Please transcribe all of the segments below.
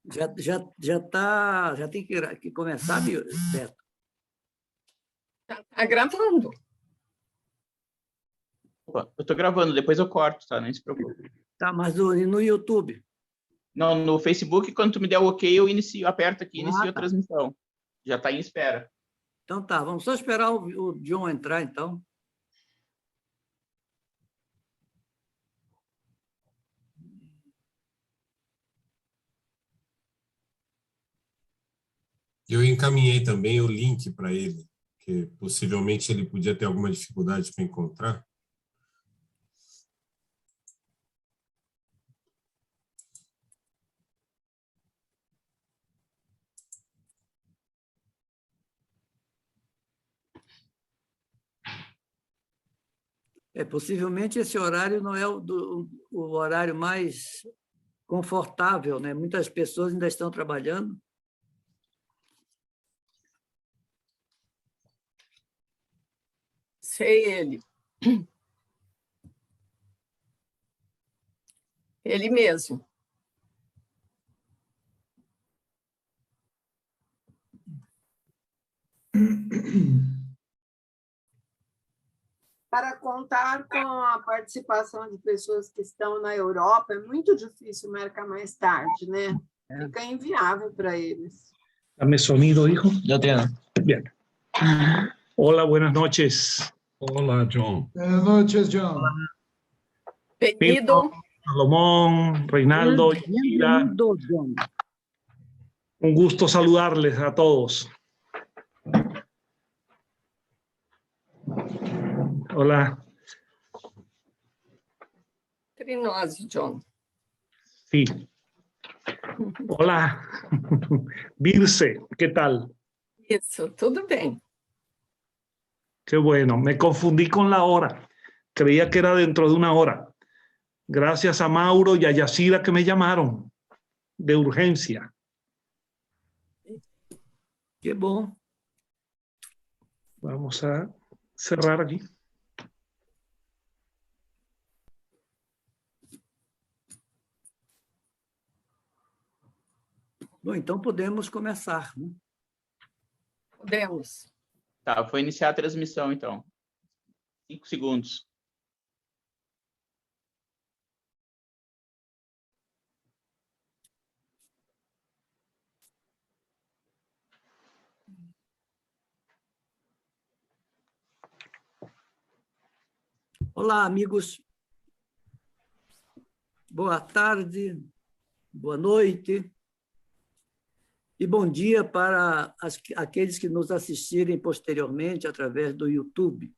Já tem que começar, Beto? Está gravando. Opa, eu estou gravando, depois eu corto, tá? Nem se preocupe. Tá, mas no YouTube? Não, no Facebook, quando tu me der o ok, eu aperto aqui e inicio a transmissão. Já está em espera. Então tá, vamos só esperar o John entrar, então. Eu encaminhei também o link para ele, que possivelmente ele podia ter alguma dificuldade para encontrar. Possivelmente esse horário não é o horário mais confortável, né? Muitas pessoas ainda estão trabalhando. Sei ele. Ele mesmo. Para contar com a participação de pessoas que estão na Europa, é muito difícil marcar mais tarde, né? Fica inviável para eles. Dame sonido, hijo. Já tenho. Bien. Hola, buenas noches. Olá, John. Buenas noches, John. Bem-vindo. Salomón, Reinaldo, Ira. Bem-vindo, John. Un gusto saludarles a todos. Hola. Entre nós, John. Sí. Hola. Virse, ¿qué tal? Isso, tudo bem. Qué bueno. Me confundí con la hora. Creía que era dentro de una hora. Gracias a Mauro y a Yacira que me llamaron de urgencia. Que bom. Vamos a cerrar aquí. Bom, então podemos começar, né? Podemos. Tá, vou iniciar a transmissão, então. 5 segundos. Olá, amigos. Boa tarde, boa noite e bom dia para aqueles que nos assistirem posteriormente através do YouTube.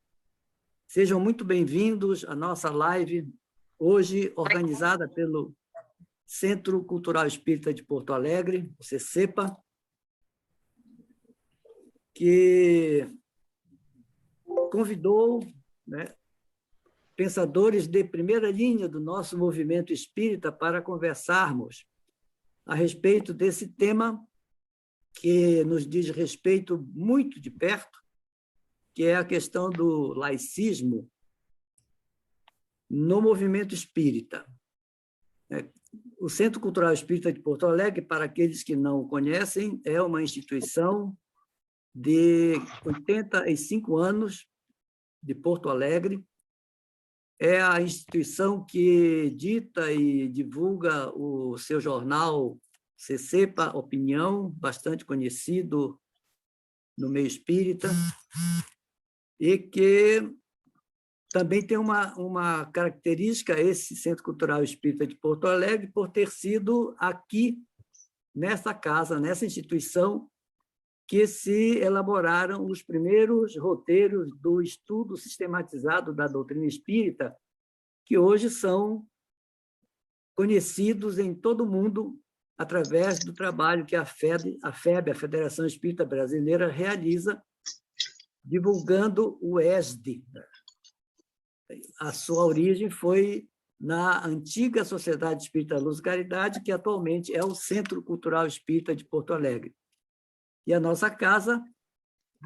Sejam muito bem-vindos à nossa live, hoje organizada pelo Centro Cultural Espírita de Porto Alegre, o CCEPA, que convidou, né, pensadores de primeira linha do nosso movimento espírita para conversarmos a respeito desse tema que nos diz respeito muito de perto, que é a questão do laicismo no movimento espírita. O Centro Cultural Espírita de Porto Alegre, para aqueles que não o conhecem, é uma instituição de 85 anos de Porto Alegre. É a instituição que edita e divulga o seu jornal CCEPA Opinião, bastante conhecido no meio espírita, e que também tem uma característica, esse Centro Cultural Espírita de Porto Alegre, por ter sido aqui, nessa casa, nessa instituição, que se elaboraram os primeiros roteiros do estudo sistematizado da doutrina espírita, que hoje são conhecidos em todo o mundo através do trabalho que a FEB, a Federação Espírita Brasileira, realiza, divulgando o ESD. A sua origem foi na antiga Sociedade Espírita Luz e Caridade, que atualmente é o Centro Cultural Espírita de Porto Alegre. E a nossa casa,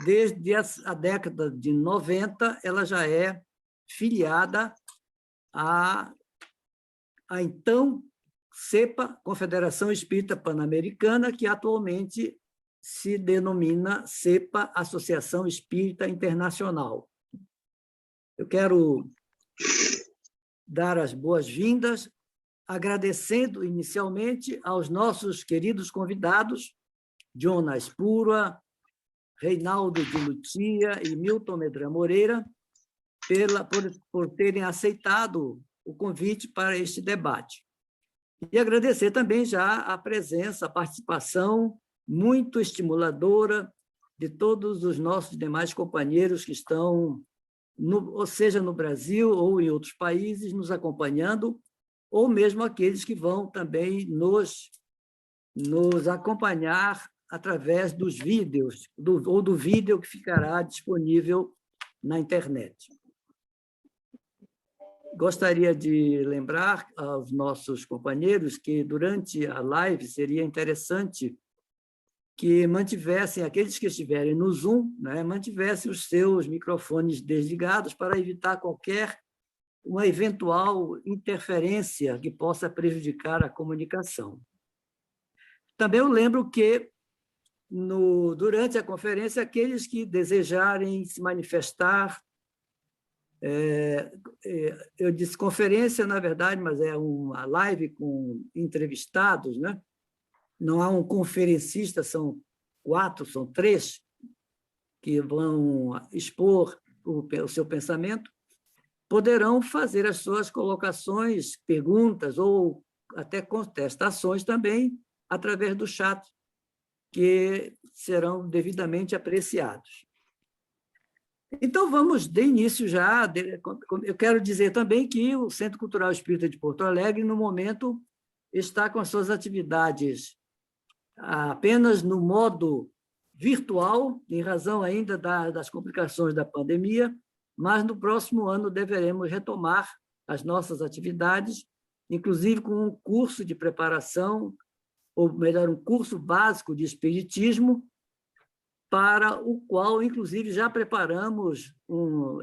desde a década de 90, ela já é filiada à então CEPA, Confederação Espírita Pan-Americana, que atualmente se denomina CEPA, Associação Espírita Internacional. Eu quero dar as boas-vindas, agradecendo inicialmente aos nossos queridos convidados, Jonas Pura, Reinaldo de Lutia e Milton Medran Moreira, por terem aceitado o convite para este debate. E agradecer também já a presença, a participação muito estimuladora de todos os nossos demais companheiros que estão, ou seja, no Brasil ou em outros países, nos acompanhando, ou mesmo aqueles que vão também nos acompanhar através dos vídeos, ou do vídeo que ficará disponível na internet. Gostaria de lembrar aos nossos companheiros que, durante a live, seria interessante que mantivessem, aqueles que estiverem no Zoom, né, mantivessem os seus microfones desligados para evitar uma eventual interferência que possa prejudicar a comunicação. Também eu lembro que, durante a conferência, aqueles que desejarem se manifestar, eu disse conferência, na verdade, mas é uma live com entrevistados, né? Não há um conferencista, são 3 que vão expor o seu pensamento, poderão fazer as suas colocações, perguntas ou até contestações também através do chat, que serão devidamente apreciados. Então, vamos de início já. Eu quero dizer também que o Centro Cultural Espírita de Porto Alegre, no momento, está com as suas atividades apenas no modo virtual, em razão ainda das complicações da pandemia, mas no próximo ano deveremos retomar as nossas atividades, inclusive com um curso de preparação, ou melhor, um curso básico de espiritismo, para o qual, inclusive, já preparamos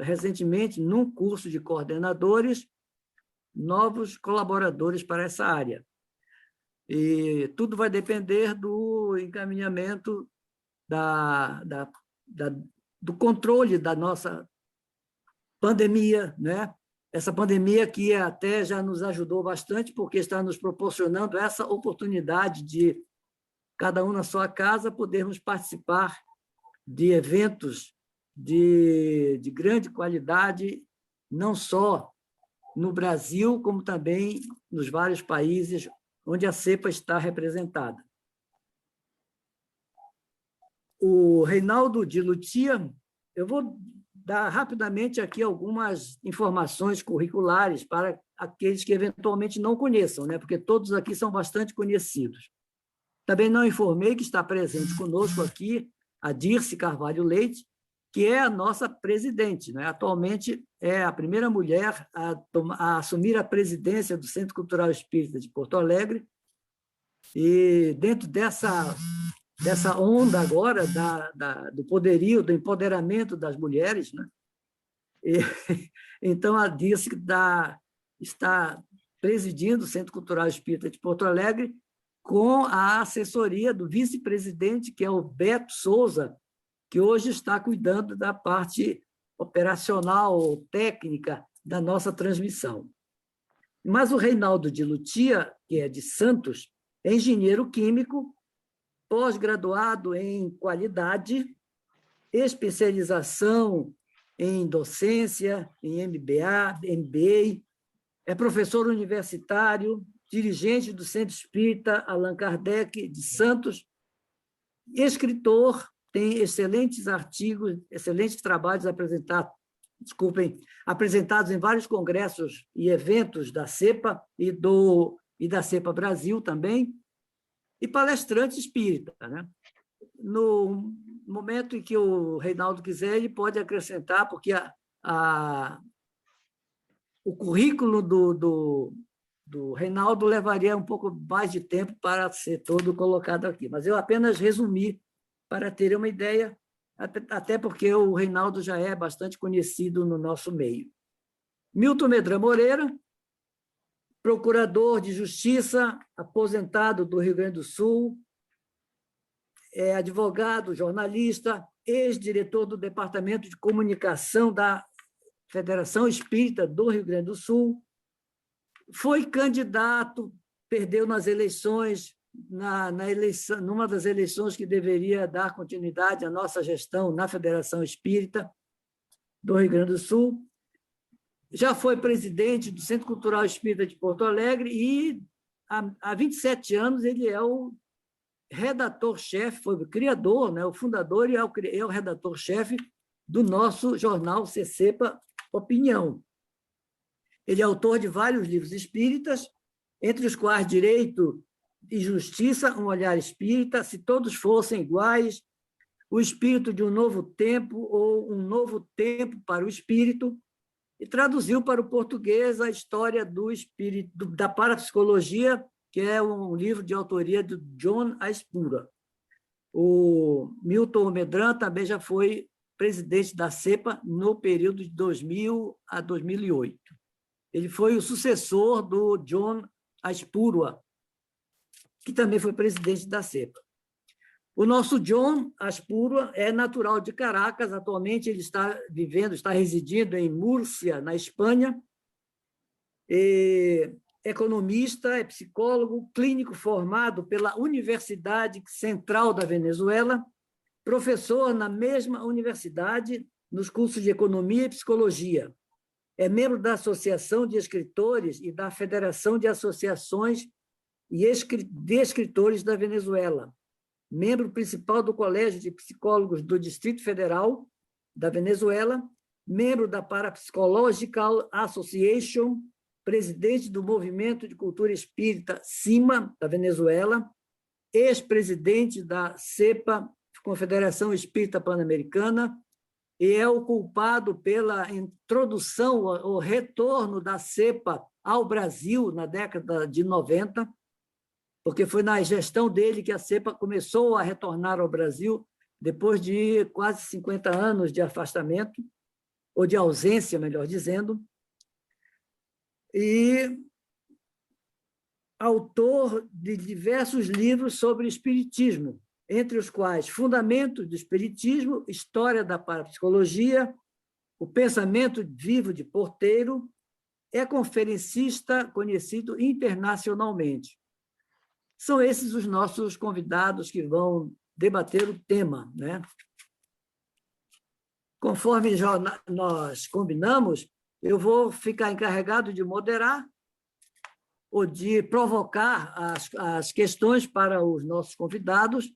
recentemente, num curso de coordenadores, novos colaboradores para essa área. E tudo vai depender do encaminhamento do controle da nossa pandemia, né? Essa pandemia que até já nos ajudou bastante, porque está nos proporcionando essa oportunidade de, cada um na sua casa, podermos participar de eventos de grande qualidade, não só no Brasil, como também nos vários países onde a CEPA está representada. O Reinaldo de Lutia, eu vou dar rapidamente aqui algumas informações curriculares para aqueles que eventualmente não conheçam, né? Porque todos aqui são bastante conhecidos. Também não informei que está presente conosco aqui a Dirce Carvalho Leite, que é a nossa presidente, né? Atualmente é a primeira mulher a assumir a presidência do Centro Cultural Espírita de Porto Alegre, e dentro dessa onda agora do poderio, do empoderamento das mulheres, né? Então, a Dirce está presidindo o Centro Cultural Espírita de Porto Alegre, com a assessoria do vice-presidente, que é o Beto Souza, que hoje está cuidando da parte operacional, técnica da nossa transmissão. Mas o Reinaldo de Lutia, que é de Santos, é engenheiro químico, pós-graduado em qualidade, especialização em docência, em MBA, é professor universitário, dirigente do Centro Espírita Allan Kardec de Santos, escritor, tem excelentes artigos, excelentes trabalhos apresentados em vários congressos e eventos da CEPA e da CEPA Brasil também, e palestrante espírita, né? No momento em que o Reinaldo quiser, ele pode acrescentar, porque o currículo do Reinaldo levaria um pouco mais de tempo para ser todo colocado aqui, mas eu apenas resumi para ter uma ideia, até porque o Reinaldo já é bastante conhecido no nosso meio. Milton Medran Moreira, procurador de Justiça, aposentado do Rio Grande do Sul, é advogado, jornalista, ex-diretor do Departamento de Comunicação da Federação Espírita do Rio Grande do Sul, foi candidato, perdeu nas eleições, numa das eleições que deveria dar continuidade à nossa gestão na Federação Espírita do Rio Grande do Sul, já foi presidente do Centro Cultural Espírita de Porto Alegre e, há 27 anos, ele é o redator-chefe, foi o criador, né, o fundador e é o redator-chefe do nosso jornal CCEPA Opinião. Ele é autor de vários livros espíritas, entre os quais Direito e Justiça, um olhar espírita, Se Todos Fossem Iguais, O Espírito de um Novo Tempo ou Um Novo Tempo para o Espírito, e traduziu para o português a História do Espírito, da Parapsicologia, que é um livro de autoria do John Aispura. O Milton Medran também já foi presidente da CEPA no período de 2000 a 2008. Ele foi o sucessor do John Aispura, que também foi presidente da CEPA. O nosso John Aispura é natural de Caracas, atualmente ele está residindo em Múrcia, na Espanha, economista, é psicólogo, clínico formado pela Universidade Central da Venezuela, professor na mesma universidade, nos cursos de Economia e Psicologia. É membro da Associação de Escritores e da Federação de Associações de Escritores da Venezuela. Membro principal do Colégio de Psicólogos do Distrito Federal da Venezuela, membro da Parapsychological Association, presidente do Movimento de Cultura Espírita CIMA, da Venezuela, ex-presidente da CEPA, Confederação Espírita Pan-Americana, e é o culpado pela introdução, o retorno da CEPA ao Brasil na década de 90, porque foi na gestão dele que a CEPA começou a retornar ao Brasil, depois de quase 50 anos de afastamento, ou de ausência, melhor dizendo, e autor de diversos livros sobre espiritismo, entre os quais Fundamentos do Espiritismo, História da Parapsicologia, O Pensamento Vivo de Porteiro, é conferencista conhecido internacionalmente. São esses os nossos convidados que vão debater o tema, né? Conforme já nós combinamos, eu vou ficar encarregado de moderar ou de provocar as questões para os nossos convidados.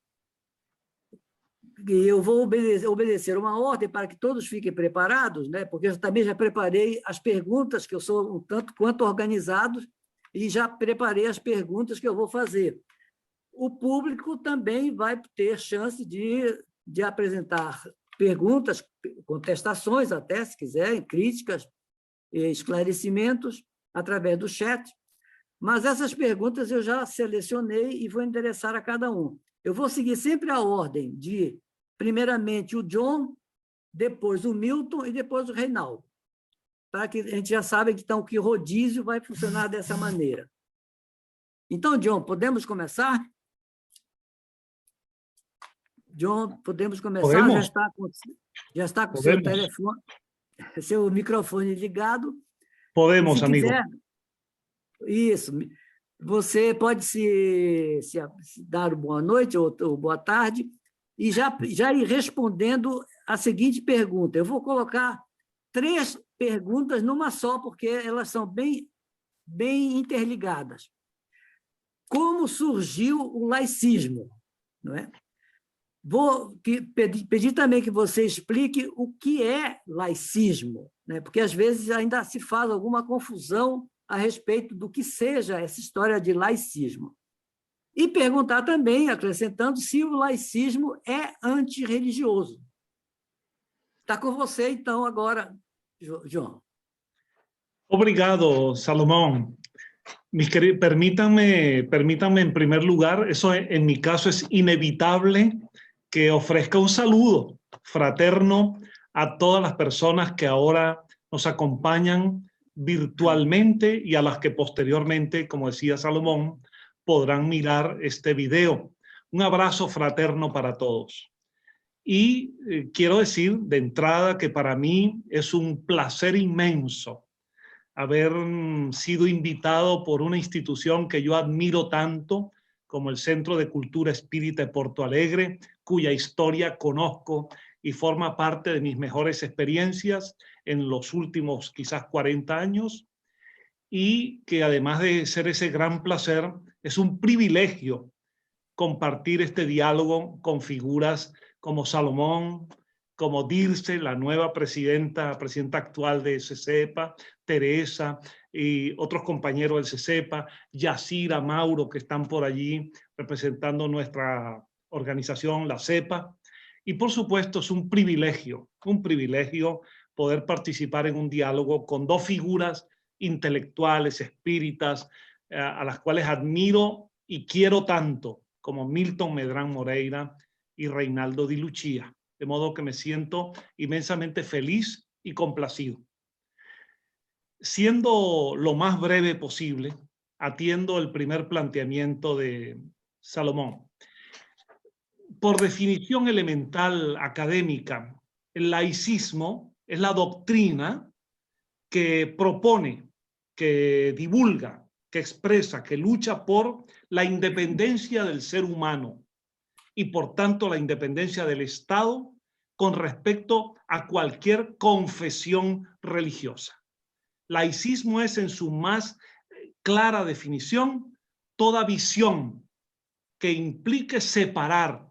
E eu vou obedecer uma ordem para que todos fiquem preparados, né? Porque eu também já preparei as perguntas, que eu sou um tanto quanto organizado, e já preparei as perguntas que eu vou fazer. O público também vai ter chance de apresentar perguntas, contestações até, se quiserem, críticas, esclarecimentos, através do chat, mas essas perguntas eu já selecionei e vou endereçar a cada um. Eu vou seguir sempre a ordem de, primeiramente, o John, depois o Milton e depois o Reinaldo, para que a gente já saiba então, que o rodízio vai funcionar dessa maneira. Então, John, podemos começar? John, podemos começar? Podemos. Já está com o seu telefone, seu microfone ligado. Podemos, se amigo. Quiser, isso. Você pode se dar boa noite ou boa tarde e já ir respondendo a seguinte pergunta. Eu vou colocar 3 perguntas numa só, porque elas são bem interligadas. Como surgiu o laicismo? Não é? Vou pedir também que você explique o que é laicismo, né? Porque às vezes ainda se faz alguma confusão a respeito do que seja essa história de laicismo. E perguntar também, acrescentando, se o laicismo é antirreligioso. Está com você, então, agora, João. Obrigado, Salomón. Permítanme en primer lugar, eso en mi caso es inevitable que ofrezca un saludo fraterno a todas las personas que ahora nos acompañan virtualmente y a las que posteriormente, como decía Salomón, podrán mirar este video. Un abrazo fraterno para todos. Y quiero decir de entrada que para mí es un placer inmenso haber sido invitado por una institución que yo admiro tanto, como el Centro de Cultura Espírita de Porto Alegre, cuya historia conozco y forma parte de mis mejores experiencias en los últimos quizás 40 años, y que además de ser ese gran placer, es un privilegio compartir este diálogo con figuras como Salomón, como Dirce, la nueva presidenta actual de CESEPA, Teresa y otros compañeros del CESEPA, Yacira, Mauro, que están por allí representando nuestra organización, la CEPA. Y por supuesto es un privilegio poder participar en un diálogo con dos figuras intelectuales, espíritas, a las cuales admiro y quiero tanto, como Milton Medrán Moreira y Reinaldo Di Lucia. De modo que me siento inmensamente feliz y complacido. Siendo lo más breve posible, atiendo el primer planteamiento de Salomón. Por definición elemental académica, el laicismo es la doctrina que propone, que divulga, que expresa, que lucha por la independencia del ser humano y por tanto la independencia del Estado con respecto a cualquier confesión religiosa. Laicismo es, en su más clara definición, toda visión que implique separar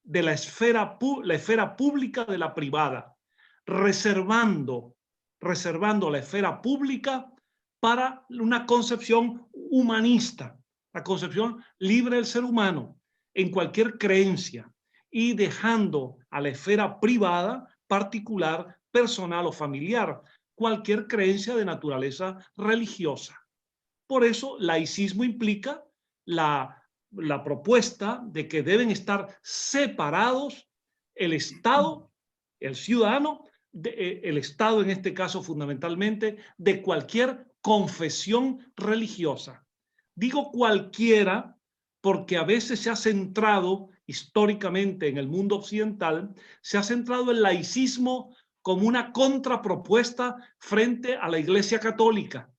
de la esfera pública de la privada, reservando la esfera pública para una concepción humanista, la concepción libre del ser humano en cualquier creencia, y dejando a la esfera privada, particular, personal o familiar, cualquier creencia de naturaleza religiosa. Por eso, laicismo implica la propuesta de que deben estar separados el Estado, el ciudadano, el Estado en este caso fundamentalmente, de cualquier confesión religiosa. Digo cualquiera porque a veces se ha centrado históricamente en el mundo occidental, se ha centrado el laicismo como una contrapropuesta frente a la Iglesia Católica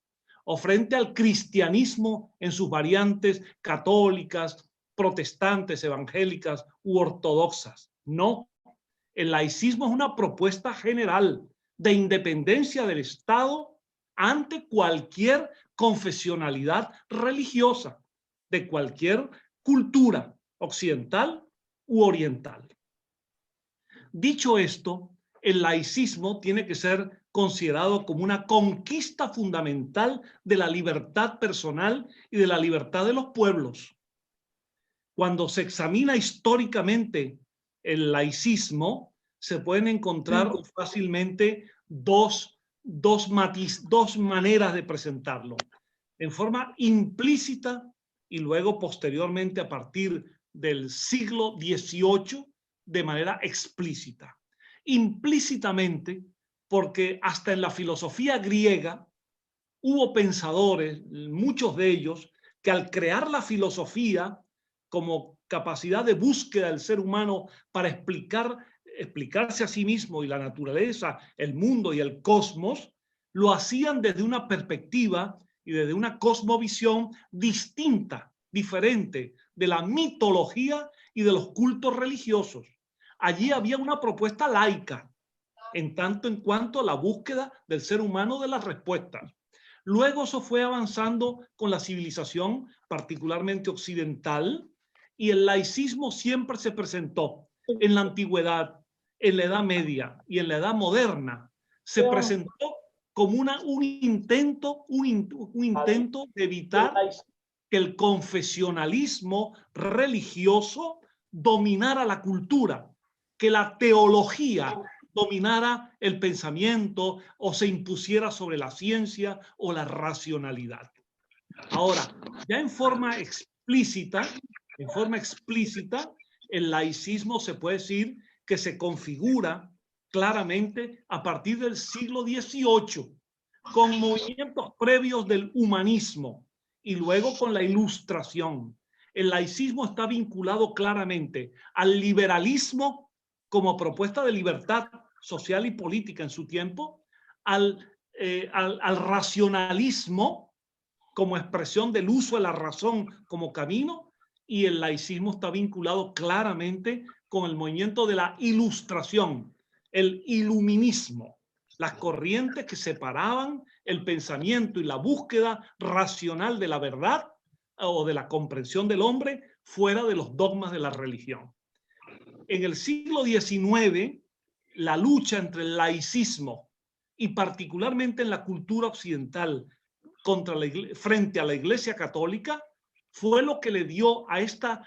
o frente al cristianismo en sus variantes católicas, protestantes, evangélicas u ortodoxas. No, el laicismo es una propuesta general de independencia del Estado ante cualquier confesionalidad religiosa, de cualquier cultura occidental u oriental. Dicho esto, el laicismo tiene que ser considerado como una conquista fundamental de la libertad personal y de la libertad de los pueblos. Cuando se examina históricamente el laicismo, se pueden encontrar fácilmente dos maneras de presentarlo. En forma implícita y luego posteriormente a partir del siglo XVIII de manera explícita. Implícitamente porque hasta en la filosofía griega hubo pensadores, muchos de ellos, que al crear la filosofía como capacidad de búsqueda del ser humano para explicarse a sí mismo y la naturaleza, el mundo y el cosmos, lo hacían desde una perspectiva y desde una cosmovisión distinta, diferente de la mitología y de los cultos religiosos. Allí había una propuesta laica, en tanto en cuanto a la búsqueda del ser humano de las respuestas. Luego eso fue avanzando con la civilización, particularmente occidental, y el laicismo siempre se presentó en la antigüedad, en la Edad Media y en la Edad Moderna, se presentó como un intento de evitar que el confesionalismo religioso dominara la cultura, que la teología dominara el pensamiento o se impusiera sobre la ciencia o la racionalidad. Ahora, ya en forma explícita, el laicismo se puede decir que se configura claramente a partir del siglo XVIII, con movimientos previos del humanismo y luego con la Ilustración. El laicismo está vinculado claramente al liberalismo como propuesta de libertad social y política en su tiempo, al racionalismo como expresión del uso de la razón como camino, y el laicismo está vinculado claramente con el movimiento de la Ilustración, el iluminismo, las corrientes que separaban el pensamiento y la búsqueda racional de la verdad o de la comprensión del hombre fuera de los dogmas de la religión. En el siglo XIX, la lucha entre el laicismo y particularmente en la cultura occidental frente a la Iglesia Católica fue lo que le dio a esta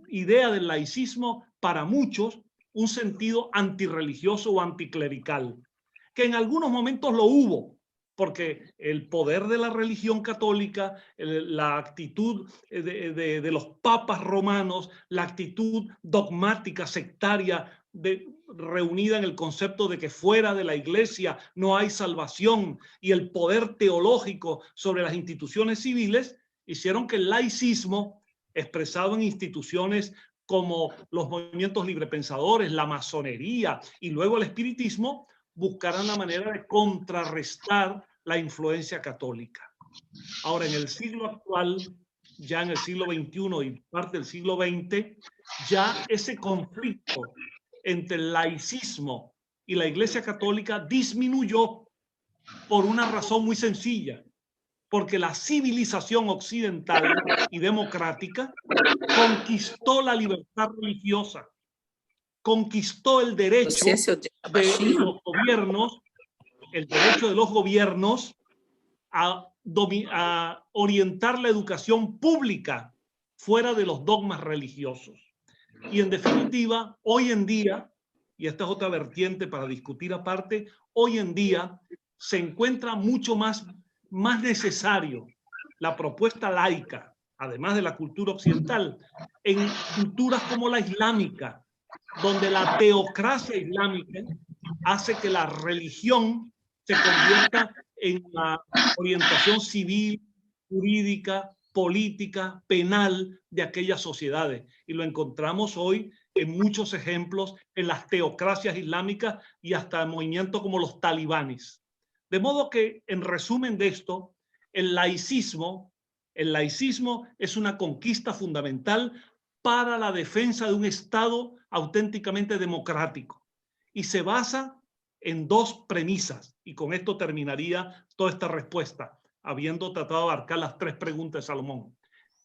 idea del laicismo para muchos un sentido antirreligioso o anticlerical, que en algunos momentos lo hubo, porque el poder de la religión católica, la actitud de los papas romanos, la actitud dogmática, sectaria, reunida en el concepto de que fuera de la iglesia no hay salvación, y el poder teológico sobre las instituciones civiles, hicieron que el laicismo, expresado en instituciones como los movimientos librepensadores, la masonería y luego el espiritismo, buscaran la manera de contrarrestar la influencia católica. Ahora, en el siglo actual, ya en el siglo XXI y parte del siglo XX, ya ese conflicto entre el laicismo y la Iglesia Católica disminuyó por una razón muy sencilla, porque la civilización occidental y democrática conquistó la libertad religiosa, conquistó el derecho de los gobiernos, a orientar la educación pública fuera de los dogmas religiosos. Y en definitiva, hoy en día, y esta es otra vertiente para discutir aparte, hoy en día se encuentra mucho más necesario la propuesta laica, además de la cultura occidental, en culturas como la islámica, donde la teocracia islámica hace que la religión se convierta en la orientación civil, jurídica, política, penal de aquellas sociedades. Y lo encontramos hoy en muchos ejemplos en las teocracias islámicas y hasta en movimientos como los talibanes. De modo que, en resumen de esto, el laicismo es una conquista fundamental para la defensa de un Estado auténticamente democrático y se basa en dos premisas, y con esto terminaría toda esta respuesta, habiendo tratado de abarcar las tres preguntas de Salomón.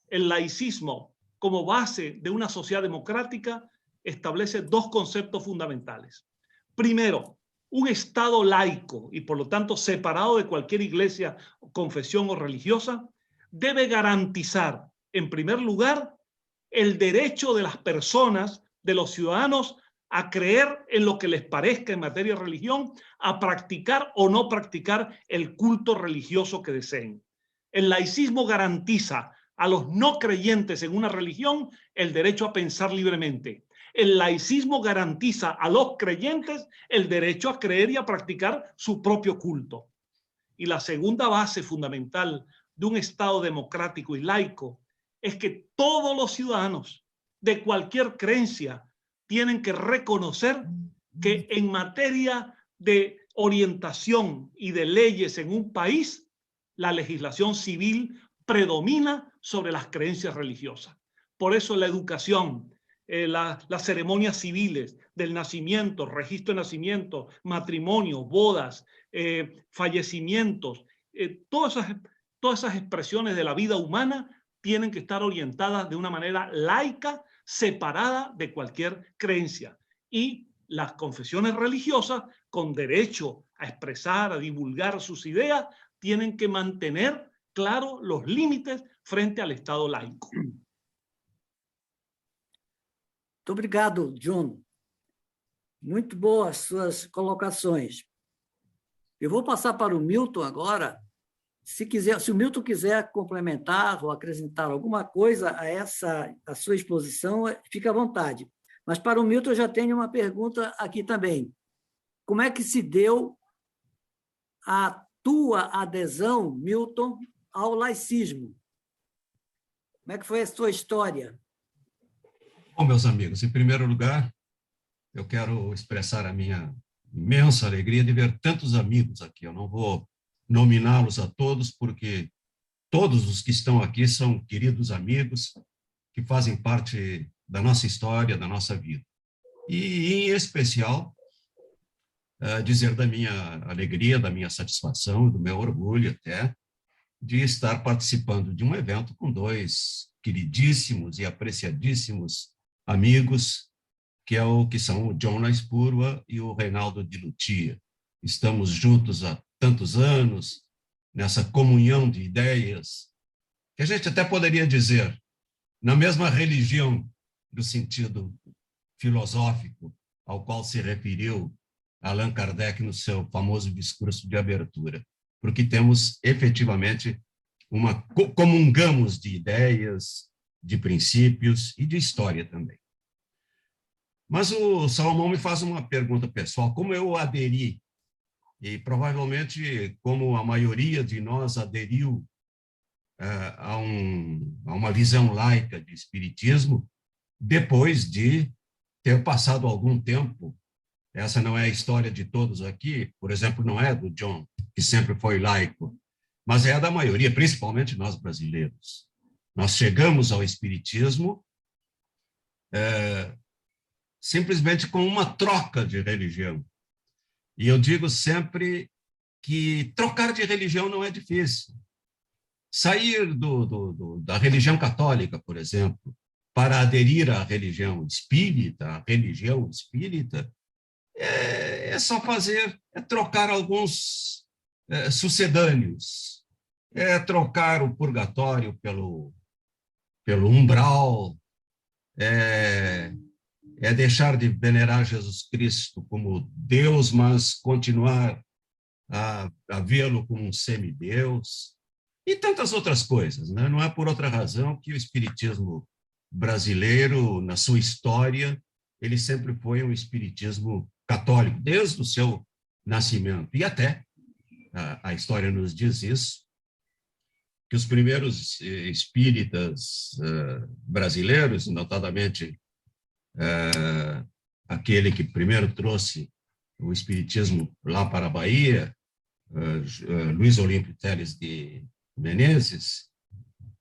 El laicismo, como base de una sociedad democrática, establece dos conceptos fundamentales. Primero, un Estado laico y por lo tanto separado de cualquier iglesia, confesión o religiosa, debe garantizar, en primer lugar, el derecho de las personas, de los ciudadanos, a creer en lo que les parezca en materia de religión, a practicar o no practicar el culto religioso que deseen. El laicismo garantiza a los no creyentes en una religión el derecho a pensar libremente. El laicismo garantiza a los creyentes el derecho a creer y a practicar su propio culto. Y la segunda base fundamental de un Estado democrático y laico es que todos los ciudadanos de cualquier creencia tienen que reconocer que en materia de orientación y de leyes en un país, la legislación civil predomina sobre las creencias religiosas. Por eso la educación, las ceremonias civiles del nacimiento, registro de nacimiento, matrimonio, bodas, fallecimientos, todas esas expresiones de la vida humana tienen que estar orientadas de una manera laica separada de cualquier creencia. Y las confesiones religiosas, con derecho a expresar, a divulgar sus ideas, tienen que mantener claro los límites frente al Estado laico. Muito obrigado, John. Muito boas suas colocações. Eu vou passar para o Milton agora. Se o Milton quiser complementar ou acrescentar alguma coisa a sua exposição, fique à vontade. Mas para o Milton eu já tenho uma pergunta aqui também. Como é que se deu a tua adesão, Milton, ao laicismo? Como é que foi a sua história? Bom, meus amigos, em primeiro lugar, eu quero expressar a minha imensa alegria de ver tantos amigos aqui. Eu não vou nominá-los a todos, porque todos os que estão aqui são queridos amigos que fazem parte da nossa história, da nossa vida. E, em especial, dizer da minha alegria, da minha satisfação, do meu orgulho até, de estar participando de um evento com dois queridíssimos e apreciadíssimos amigos, que são o John Naispurwa e o Reinaldo de Lutia. Estamos juntos há tantos anos, nessa comunhão de ideias, que a gente até poderia dizer, na mesma religião, no sentido filosófico ao qual se referiu Allan Kardec no seu famoso discurso de abertura, porque temos efetivamente comungamos de ideias, de princípios e de história também. Mas o Salomão me faz uma pergunta pessoal, como eu aderi, e provavelmente como a maioria de nós aderiu a uma visão laica de espiritismo, depois de ter passado algum tempo. Essa não é a história de todos aqui, por exemplo, não é do John, que sempre foi laico, mas é a da maioria, principalmente nós brasileiros. Nós chegamos ao espiritismo simplesmente com uma troca de religião. E eu digo sempre que trocar de religião não é difícil. Sair da religião católica, por exemplo, para aderir à religião espírita, é só trocar alguns sucedâneos, trocar o purgatório pelo umbral, deixar de venerar Jesus Cristo como Deus, mas continuar a vê-lo como um semideus, e tantas outras coisas, né? Não é por outra razão que o espiritismo brasileiro, na sua história, ele sempre foi um espiritismo católico, desde o seu nascimento. E até, a história nos diz isso, que os primeiros espíritas brasileiros, notadamente aquele que primeiro trouxe o espiritismo lá para a Bahia, Luiz Olímpio Teles de Menezes,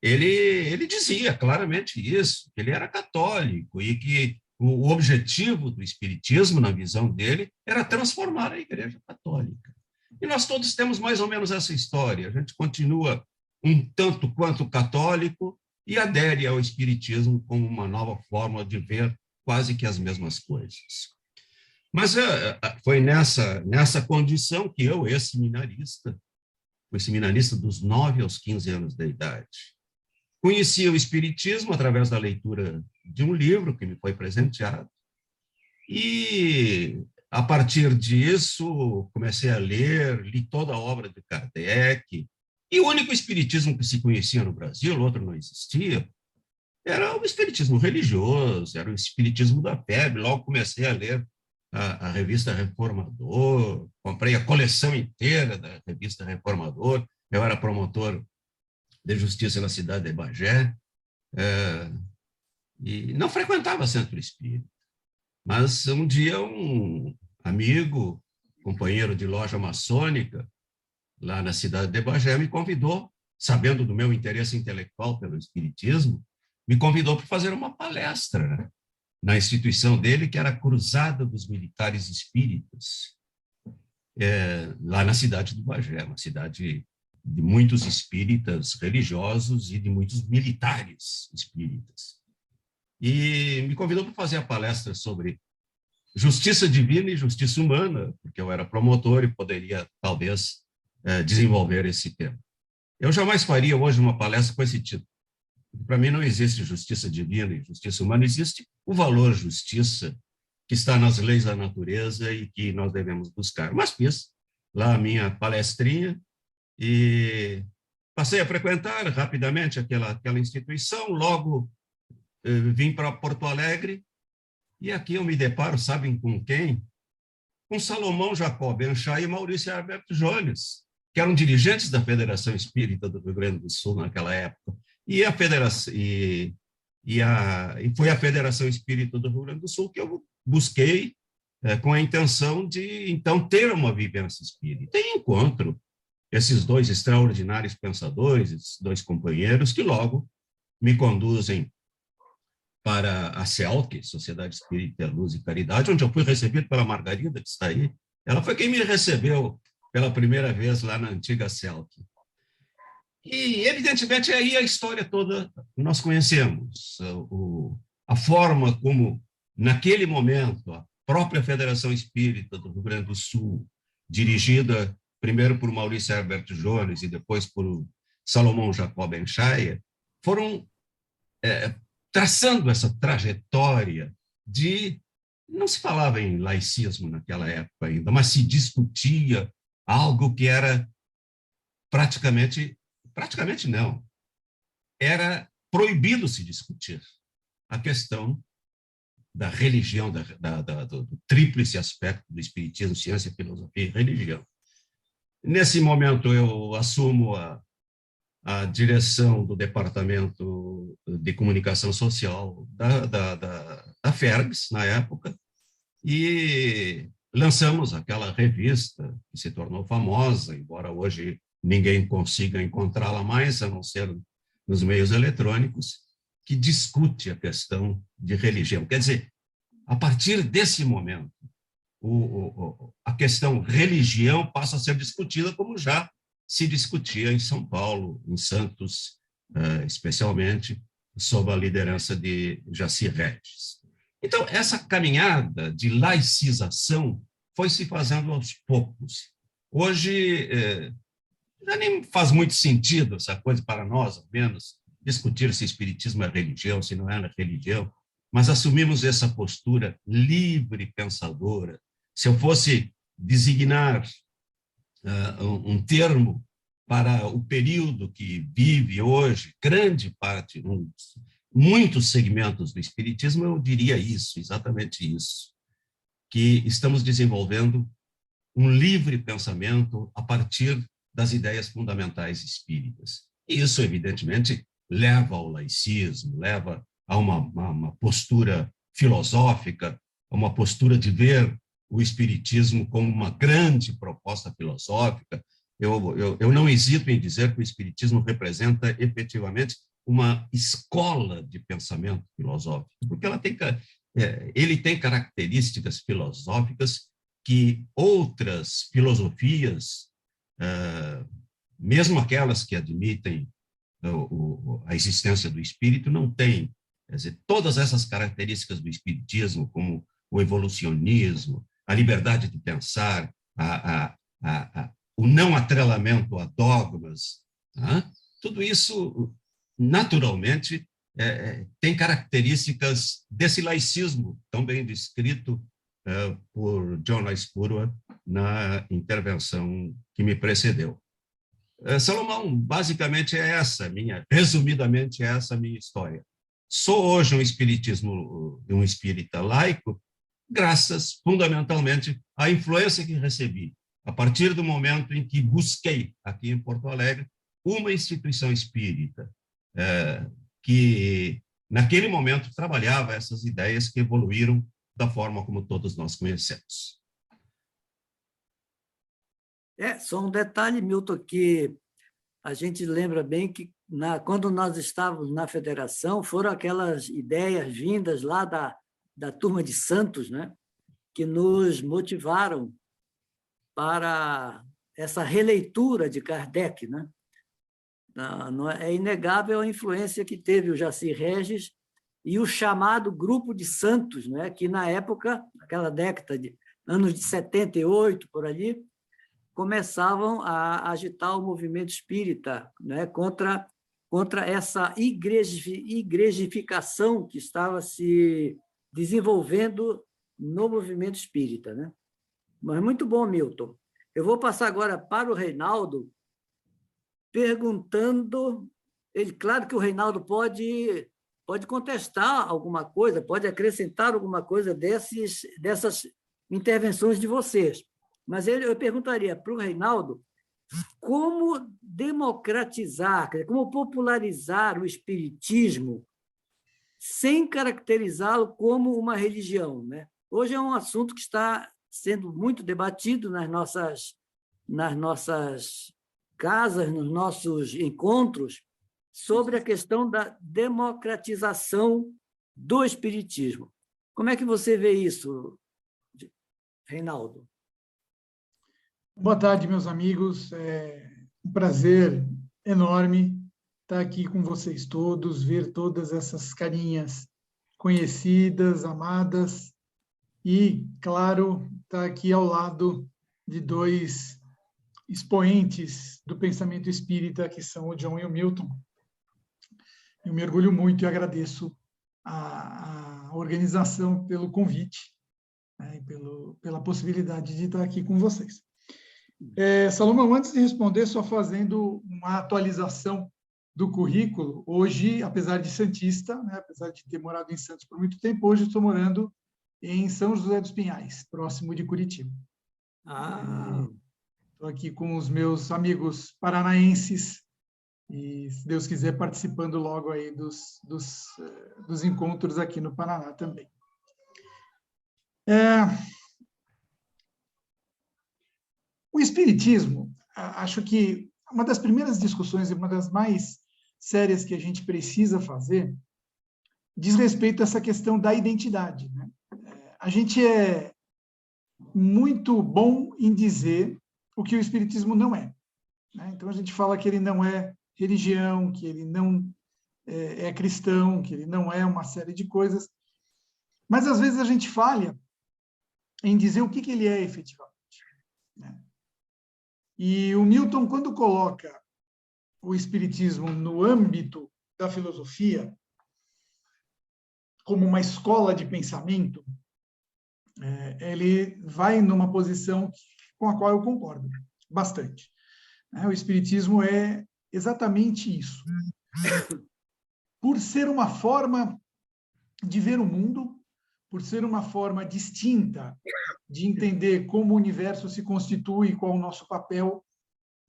ele dizia claramente isso, que ele era católico e que o objetivo do espiritismo, na visão dele, era transformar a Igreja Católica. E nós todos temos mais ou menos essa história. A gente continua um tanto quanto católico e adere ao espiritismo como uma nova forma de ver quase que as mesmas coisas. Mas foi nessa condição que eu, ex-seminarista, fui seminarista dos 9 aos 15 anos de idade, conheci o espiritismo através da leitura de um livro que me foi presenteado, e a partir disso comecei a li toda a obra de Kardec, e o único espiritismo que se conhecia no Brasil, outro não existia, era o espiritismo religioso, era o espiritismo da febre. Logo comecei a ler a revista Reformador, comprei a coleção inteira da revista Reformador, eu era promotor de justiça na cidade de Bagé, e não frequentava centro espírita. Mas um dia um amigo, companheiro de loja maçônica, lá na cidade de Bagé, me convidou, sabendo do meu interesse intelectual pelo espiritismo, me convidou para fazer uma palestra, né, na instituição dele, que era a Cruzada dos Militares Espíritas, lá na cidade do Bagé, uma cidade de muitos espíritas religiosos e de muitos militares espíritas. e me convidou para fazer a palestra sobre justiça divina e justiça humana, porque eu era promotor e poderia, talvez, desenvolver esse tema. Eu jamais faria hoje uma palestra com esse título. Para mim não existe justiça divina e justiça humana, existe o valor justiça que está nas leis da natureza e que nós devemos buscar. Mas fiz lá a minha palestrinha e passei a frequentar rapidamente aquela instituição, logo vim para Porto Alegre e aqui eu me deparo, sabem com quem? Com Salomão Jacob Anchai e Maurício Alberto Jones, que eram dirigentes da Federação Espírita do Rio Grande do Sul naquela época. E foi a Federação Espírita do Rio Grande do Sul que eu busquei com a intenção de, então, ter uma vivência espírita. E encontro esses dois extraordinários pensadores, esses dois companheiros, que logo me conduzem para a CELC, Sociedade Espírita, Luz e Caridade, onde eu fui recebido pela Margarida, que está aí. Ela foi quem me recebeu pela primeira vez lá na antiga CELC. E, evidentemente, aí a história toda nós conhecemos. A forma como, naquele momento, a própria Federação Espírita do Rio Grande do Sul, dirigida primeiro por Maurício Alberto Jones e depois por Salomão Jacob Anchai, foram traçando essa trajetória de... Não se falava em laicismo naquela época ainda, mas se discutia algo que era praticamente não, era proibido se discutir a questão da religião, do tríplice aspecto do espiritismo, ciência, filosofia e religião. Nesse momento, eu assumo a direção do Departamento de Comunicação Social da FERGS, na época, e lançamos aquela revista que se tornou famosa, embora hoje ninguém consiga encontrá-la mais, a não ser nos meios eletrônicos, que discute a questão de religião. Quer dizer, a partir desse momento, a questão religião passa a ser discutida como já se discutia em São Paulo, em Santos, especialmente, sob a liderança de Jaci Regis. Então, essa caminhada de laicização foi se fazendo aos poucos. Hoje, já nem faz muito sentido essa coisa para nós, ao menos, discutir se espiritismo é religião, se não é religião, mas assumimos essa postura livre pensadora. Se eu fosse designar um termo para o período que vive hoje, grande parte, muitos segmentos do espiritismo, eu diria isso, exatamente isso, que estamos desenvolvendo um livre pensamento a partir das ideias fundamentais espíritas. E isso, evidentemente, leva ao laicismo, leva a uma postura filosófica, a uma postura de ver o espiritismo como uma grande proposta filosófica. Eu não hesito em dizer que o espiritismo representa efetivamente uma escola de pensamento filosófico, porque ele tem características filosóficas que outras filosofias, mesmo aquelas que admitem a existência do espírito, não têm. Quer dizer, todas essas características do espiritismo, como o evolucionismo, a liberdade de pensar, o não atrelamento a dogmas, tudo isso, naturalmente, tem características desse laicismo, tão bem descrito por John Laspuro na intervenção que me precedeu. Salomão, basicamente resumidamente é essa a minha história. Sou hoje um espírita laico, graças, fundamentalmente, à influência que recebi, a partir do momento em que busquei, aqui em Porto Alegre, uma instituição espírita que, naquele momento, trabalhava essas ideias que evoluíram da forma como todos nós conhecemos. Só um detalhe, Milton, que a gente lembra bem que, quando nós estávamos na federação, foram aquelas ideias vindas lá da turma de Santos, né, que nos motivaram para essa releitura de Kardec. Né? É inegável a influência que teve o Jaci Regis e o chamado Grupo de Santos, né, que na época, naquela década de anos de 78, por ali, começavam a agitar o movimento espírita, né, contra essa igrejificação que estava se desenvolvendo no movimento espírita, né? Mas muito bom, Milton. Eu vou passar agora para o Reinaldo, perguntando... Claro que o Reinaldo pode contestar alguma coisa, pode acrescentar alguma coisa dessas intervenções de vocês. Mas eu perguntaria para o Reinaldo como democratizar, como popularizar o espiritismo sem caracterizá-lo como uma religião, né? Hoje é um assunto que está sendo muito debatido nas nossas casas, nos nossos encontros, sobre a questão da democratização do espiritismo. Como é que você vê isso, Reinaldo? Boa tarde, meus amigos. É um prazer enorme estar aqui com vocês todos, ver todas essas carinhas conhecidas, amadas, e, claro, estar aqui ao lado de dois expoentes do pensamento espírita, que são o John e o Milton. Eu me orgulho muito e agradeço a organização pelo convite, né, e pela possibilidade de estar aqui com vocês. Salomão, antes de responder, só fazendo uma atualização do currículo. Hoje, apesar de santista, né, apesar de ter morado em Santos por muito tempo, hoje estou morando em São José dos Pinhais, próximo de Curitiba. Estou aqui com os meus amigos paranaenses e, se Deus quiser, participando logo aí dos encontros aqui no Paraná também. O Espiritismo, acho que uma das primeiras discussões e uma das mais sérias que a gente precisa fazer diz respeito a essa questão da identidade, né? A gente é muito bom em dizer o que o Espiritismo não é, né? Então, a gente fala que ele não é religião, que ele não é cristão, que ele não é uma série de coisas, mas, às vezes, a gente falha em dizer o que ele é efetivamente, né? E o Milton, quando coloca o Espiritismo no âmbito da filosofia, como uma escola de pensamento, ele vai numa posição com a qual eu concordo bastante. O Espiritismo é exatamente isso. Por ser uma forma de ver o mundo, por ser uma forma distinta de entender como o universo se constitui e qual é o nosso papel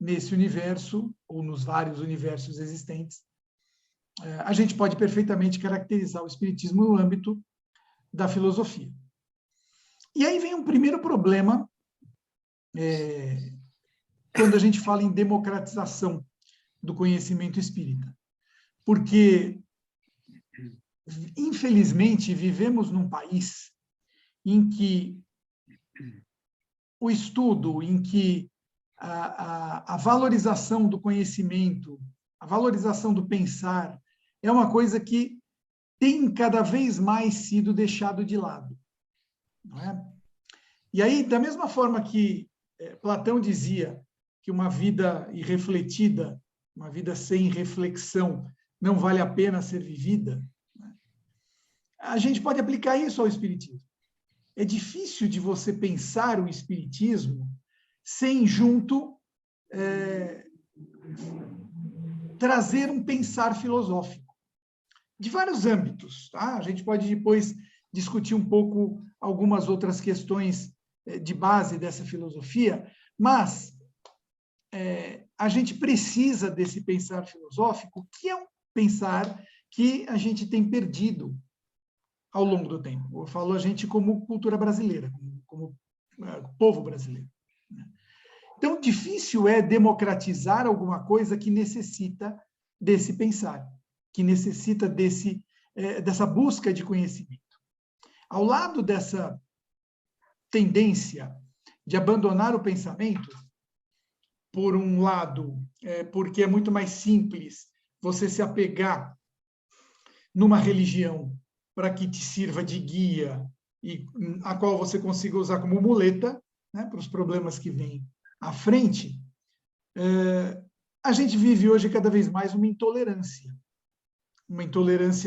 nesse universo, ou nos vários universos existentes, a gente pode perfeitamente caracterizar o Espiritismo no âmbito da filosofia. E aí vem um primeiro problema, quando a gente fala em democratização do conhecimento espírita. Porque, infelizmente, vivemos num país em que o estudo, em que a valorização do conhecimento, a valorização do pensar, é uma coisa que tem cada vez mais sido deixado de lado, não é? E aí, da mesma forma que Platão dizia que uma vida irrefletida, uma vida sem reflexão, não vale a pena ser vivida, né? A gente pode aplicar isso ao Espiritismo. É difícil de você pensar o Espiritismo sem junto trazer um pensar filosófico, de vários âmbitos, tá? A gente pode depois discutir um pouco algumas outras questões de base dessa filosofia, mas a gente precisa desse pensar filosófico, que é um pensar que a gente tem perdido ao longo do tempo. Eu falo a gente como cultura brasileira, como povo brasileiro. Então, difícil é democratizar alguma coisa que necessita desse pensar, que necessita dessa busca de conhecimento. Ao lado dessa tendência de abandonar o pensamento, por um lado, porque é muito mais simples você se apegar numa religião para que te sirva de guia e a qual você consiga usar como muleta, né, para os problemas que vêm à frente, a gente vive hoje cada vez mais uma intolerância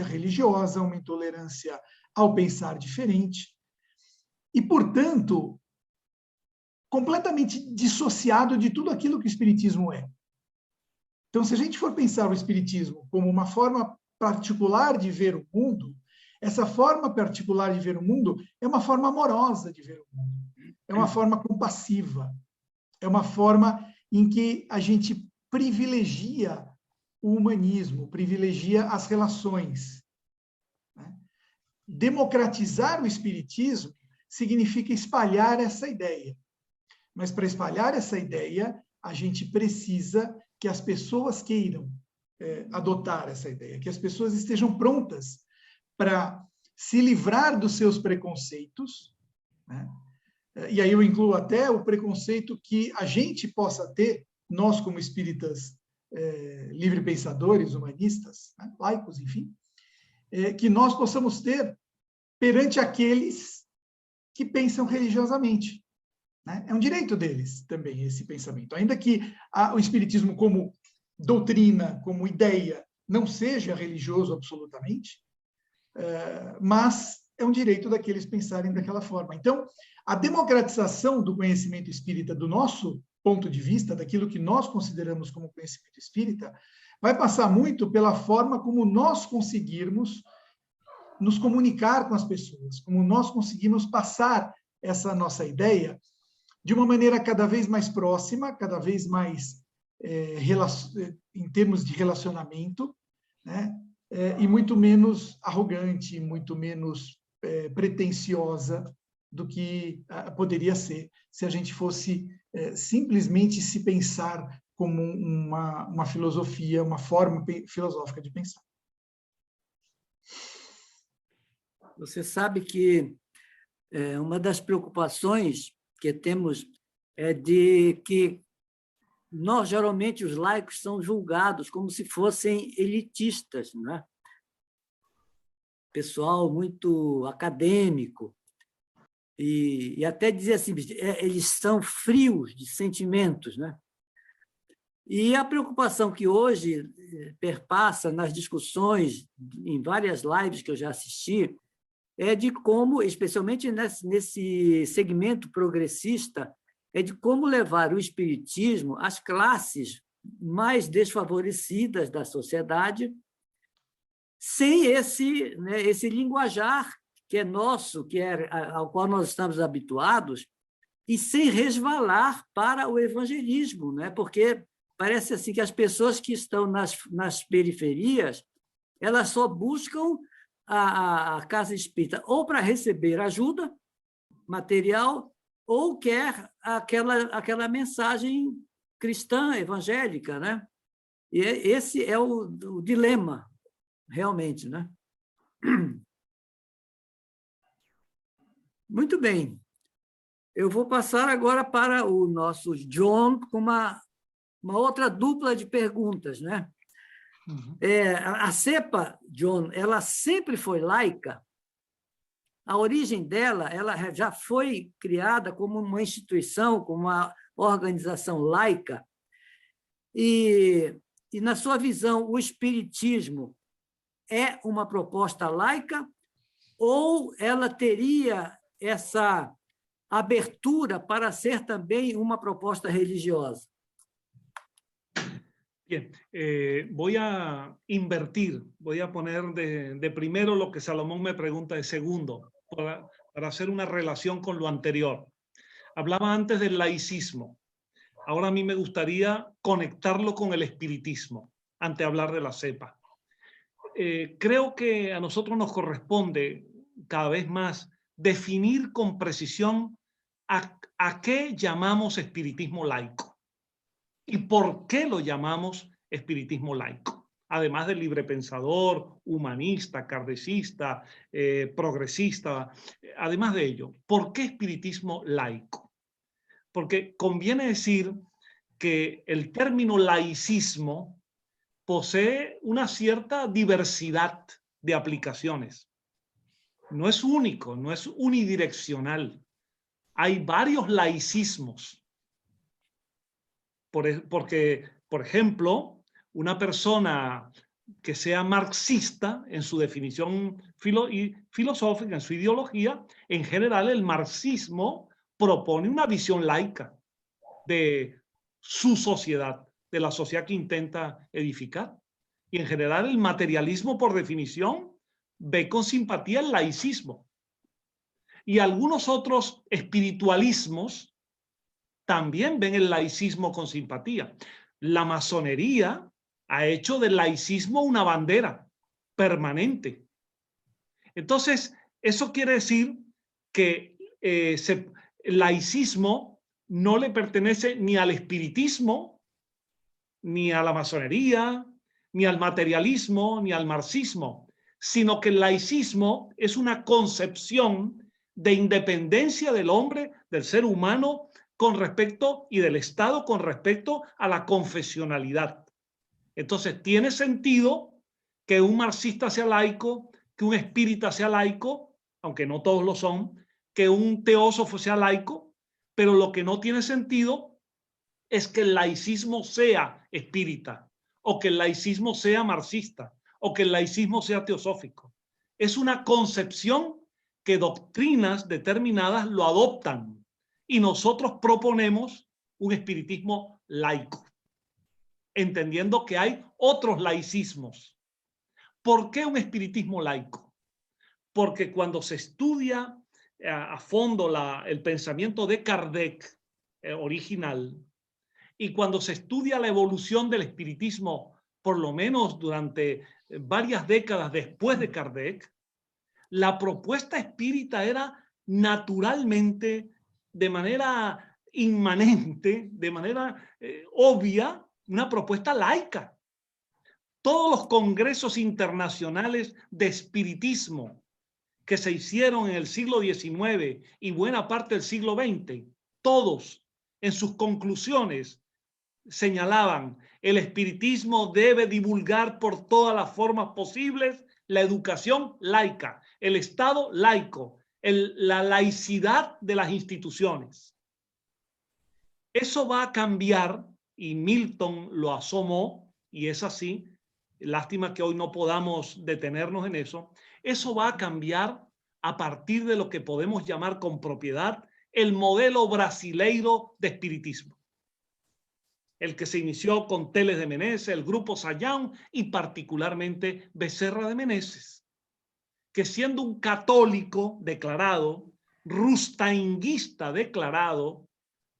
religiosa, uma intolerância ao pensar diferente, e, portanto, completamente dissociado de tudo aquilo que o Espiritismo é. Então, se a gente for pensar o Espiritismo como uma forma particular de ver o mundo, essa forma particular de ver o mundo é uma forma amorosa de ver o mundo, é uma forma compassiva, é uma forma em que a gente privilegia o humanismo, privilegia as relações. Democratizar o Espiritismo significa espalhar essa ideia. Mas para espalhar essa ideia, a gente precisa que as pessoas queiram adotar essa ideia, que as pessoas estejam prontas para se livrar dos seus preconceitos, né? E aí eu incluo até o preconceito que a gente possa ter, nós como espíritas livre-pensadores, humanistas, né? Laicos, enfim, que nós possamos ter perante aqueles que pensam religiosamente. Né? É um direito deles também, esse pensamento. Ainda que o Espiritismo como doutrina, como ideia, não seja religioso absolutamente, mas é um direito daqueles pensarem daquela forma. Então, a democratização do conhecimento espírita, do nosso ponto de vista, daquilo que nós consideramos como conhecimento espírita, vai passar muito pela forma como nós conseguirmos nos comunicar com as pessoas, como nós conseguimos passar essa nossa ideia de uma maneira cada vez mais próxima, cada vez mais em termos de relacionamento, né? E muito menos arrogante, muito menos pretensiosa do que poderia ser se a gente fosse simplesmente se pensar como uma filosofia, uma forma filosófica de pensar. Você sabe que uma das preocupações que temos é de que nós, geralmente, os laicos, são julgados como se fossem elitistas, né? Pessoal muito acadêmico, e até dizer assim, eles são frios de sentimentos, né? E a preocupação que hoje perpassa nas discussões, em várias lives que eu já assisti, é de como, especialmente nesse segmento progressista, é de como levar o espiritismo às classes mais desfavorecidas da sociedade, sem esse linguajar que é nosso, ao qual nós estamos habituados, e sem resvalar para o evangelismo, né? Porque parece assim que as pessoas que estão nas periferias, elas só buscam a casa espírita ou para receber ajuda material ou quer aquela mensagem cristã, evangélica, né? E esse é o dilema, realmente, né? Muito bem. Eu vou passar agora para o nosso John com uma outra dupla de perguntas, né? A CEPA, John, ela sempre foi laica? A origem dela, ela já foi criada como uma instituição, como uma organização laica, e na sua visão, o espiritismo é uma proposta laica ou ela teria essa abertura para ser também uma proposta religiosa? Bien, voy a invertir, voy a poner de primero lo que Salomón me pregunta de segundo, para hacer una relación con lo anterior. Hablaba antes del laicismo. Ahora a mí me gustaría conectarlo con el espiritismo, antes de hablar de la cepa. Creo que a nosotros nos corresponde cada vez más definir con precisión a qué llamamos espiritismo laico y por qué lo llamamos espiritismo laico. Además del librepensador, humanista, kardecista, progresista, además de ello, ¿por qué espiritismo laico? Porque conviene decir que el término laicismo posee una cierta diversidad de aplicaciones. no es único, no es unidireccional. Hay varios laicismos. Porque, por ejemplo, una persona que sea marxista en su definición filosófica, en su ideología, en general el marxismo propone una visión laica de su sociedad, de la sociedad que intenta edificar. Y en general el materialismo, por definición, ve con simpatía el laicismo. Y algunos otros espiritualismos también ven el laicismo con simpatía. La masonería ha hecho del laicismo una bandera permanente. Entonces, eso quiere decir que el laicismo no le pertenece ni al espiritismo, ni a la masonería, ni al materialismo, ni al marxismo, sino que el laicismo es una concepción de independencia del hombre, del ser humano, con respecto, y del Estado con respecto a la confesionalidad. Entonces, tiene sentido que un marxista sea laico, que un espírita sea laico, aunque no todos lo son, que un teósofo sea laico, pero lo que no tiene sentido es que el laicismo sea espírita, o que el laicismo sea marxista, o que el laicismo sea teosófico. Es una concepción que doctrinas determinadas lo adoptan, y nosotros proponemos un espiritismo laico, entendiendo que hay otros laicismos. ¿Por qué un espiritismo laico? Porque cuando se estudia a fondo el pensamiento de Kardec original, y cuando se estudia la evolución del espiritismo, por lo menos durante varias décadas después de Kardec, la propuesta espírita era naturalmente, de manera inmanente, de manera obvia, una propuesta laica. Todos los congresos internacionales de espiritismo que se hicieron en el siglo XIX y buena parte del siglo XX, todos en sus conclusiones señalaban: el espiritismo debe divulgar por todas las formas posibles la educación laica, el Estado laico, la laicidad de las instituciones. Eso va a cambiar, y Milton lo asomó, y es así. Lástima que hoy no podamos detenernos en eso. Eso va a cambiar a partir de lo que podemos llamar con propiedad el modelo brasileiro de espiritismo, el que se inició con Teles de Menezes, el grupo Sayão y particularmente Becerra de Menezes, que siendo un católico declarado, rustainguista declarado,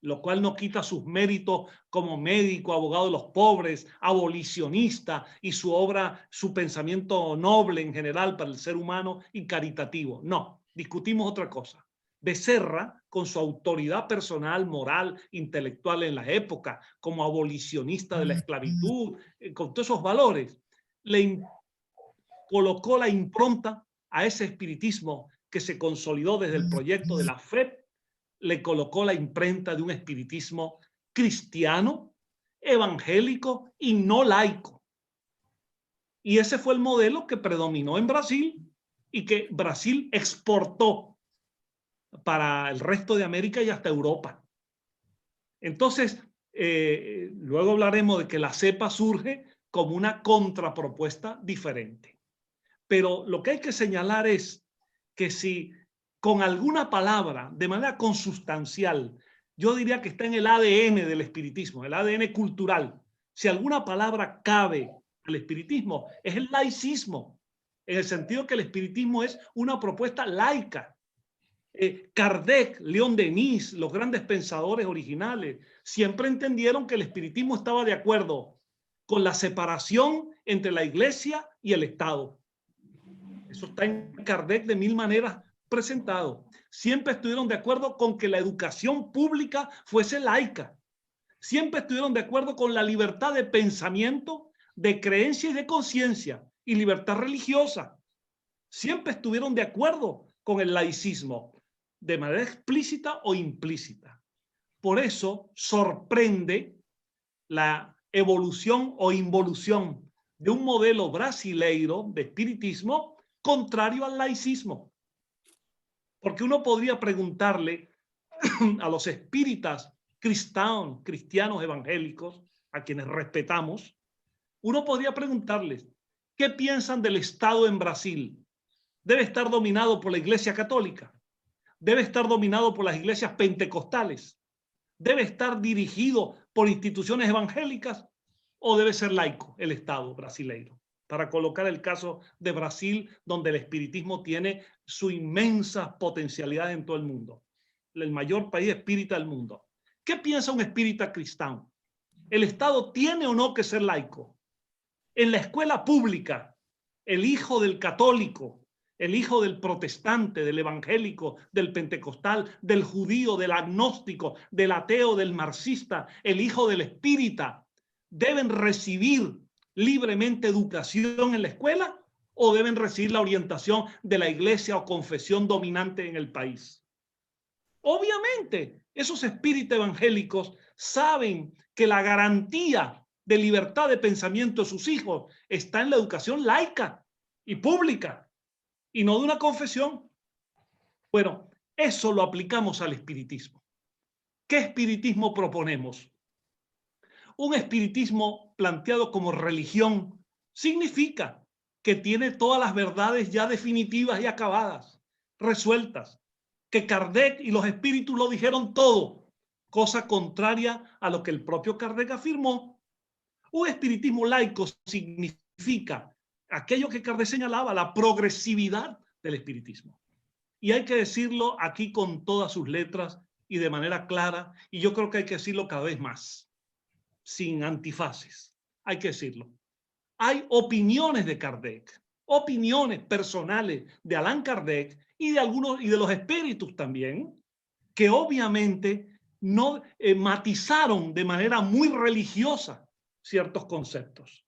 lo cual no quita sus méritos como médico, abogado de los pobres, abolicionista, y su obra, su pensamiento noble en general para el ser humano y caritativo. No, discutimos otra cosa. Becerra, con su autoridad personal, moral, intelectual en la época, como abolicionista de la esclavitud, con todos esos valores, le colocó la impronta a ese espiritismo que se consolidó desde el proyecto de la FEP, le colocó la imprenta de un espiritismo cristiano, evangélico y no laico. Y ese fue el modelo que predominó en Brasil y que Brasil exportó para el resto de América y hasta Europa. Entonces, luego hablaremos de que la cepa surge como una contrapropuesta diferente. Pero lo que hay que señalar es que si con alguna palabra, de manera consustancial, yo diría que está en el ADN del espiritismo, el ADN cultural, si alguna palabra cabe al espiritismo, es el laicismo, en el sentido que el espiritismo es una propuesta laica. Kardec, León Denis, los grandes pensadores originales, siempre entendieron que el espiritismo estaba de acuerdo con la separación entre la iglesia y el Estado. Eso está en Kardec de mil maneras presentado. Siempre estuvieron de acuerdo con que la educación pública fuese laica. Siempre estuvieron de acuerdo con la libertad de pensamiento, de creencia y de conciencia, y libertad religiosa. Siempre estuvieron de acuerdo con el laicismo, de manera explícita o implícita. Por eso sorprende la evolución o involución de un modelo brasileiro de espiritismo contrario al laicismo. Porque uno podría preguntarle a los espíritas cristianos evangélicos, a quienes respetamos, uno podría preguntarles, ¿qué piensan del Estado en Brasil? ¿Debe estar dominado por la Iglesia Católica? ¿Debe estar dominado por las iglesias pentecostales? ¿Debe estar dirigido por instituciones evangélicas? ¿O debe ser laico el Estado brasileño? Para colocar el caso de Brasil, donde el espiritismo tiene su inmensa potencialidad en todo el mundo. El mayor país espírita del mundo. ¿Qué piensa un espírita cristiano? ¿El Estado tiene o no que ser laico? En la escuela pública, el hijo del católico, el hijo del protestante, del evangélico, del pentecostal, del judío, del agnóstico, del ateo, del marxista, el hijo del espírita, ¿deben recibir libremente educación en la escuela o deben recibir la orientación de la iglesia o confesión dominante en el país? Obviamente, esos espíritus evangélicos saben que la garantía de libertad de pensamiento de sus hijos está en la educación laica y pública y no de una confesión. Bueno, eso lo aplicamos al espiritismo. ¿Qué espiritismo proponemos? Un espiritismo planteado como religión significa que tiene todas las verdades ya definitivas y acabadas, resueltas, que Kardec y los espíritus lo dijeron todo, cosa contraria a lo que el propio Kardec afirmó. Un espiritismo laico significa aquello que Kardec señalaba, la progresividad del espiritismo. Y hay que decirlo aquí con todas sus letras y de manera clara, y yo creo que hay que decirlo cada vez más, sin antifaces. Hay que decirlo. Hay opiniones de Kardec, opiniones personales de Allan Kardec y de algunos y de los espíritus también, que obviamente no matizaron de manera muy religiosa ciertos conceptos.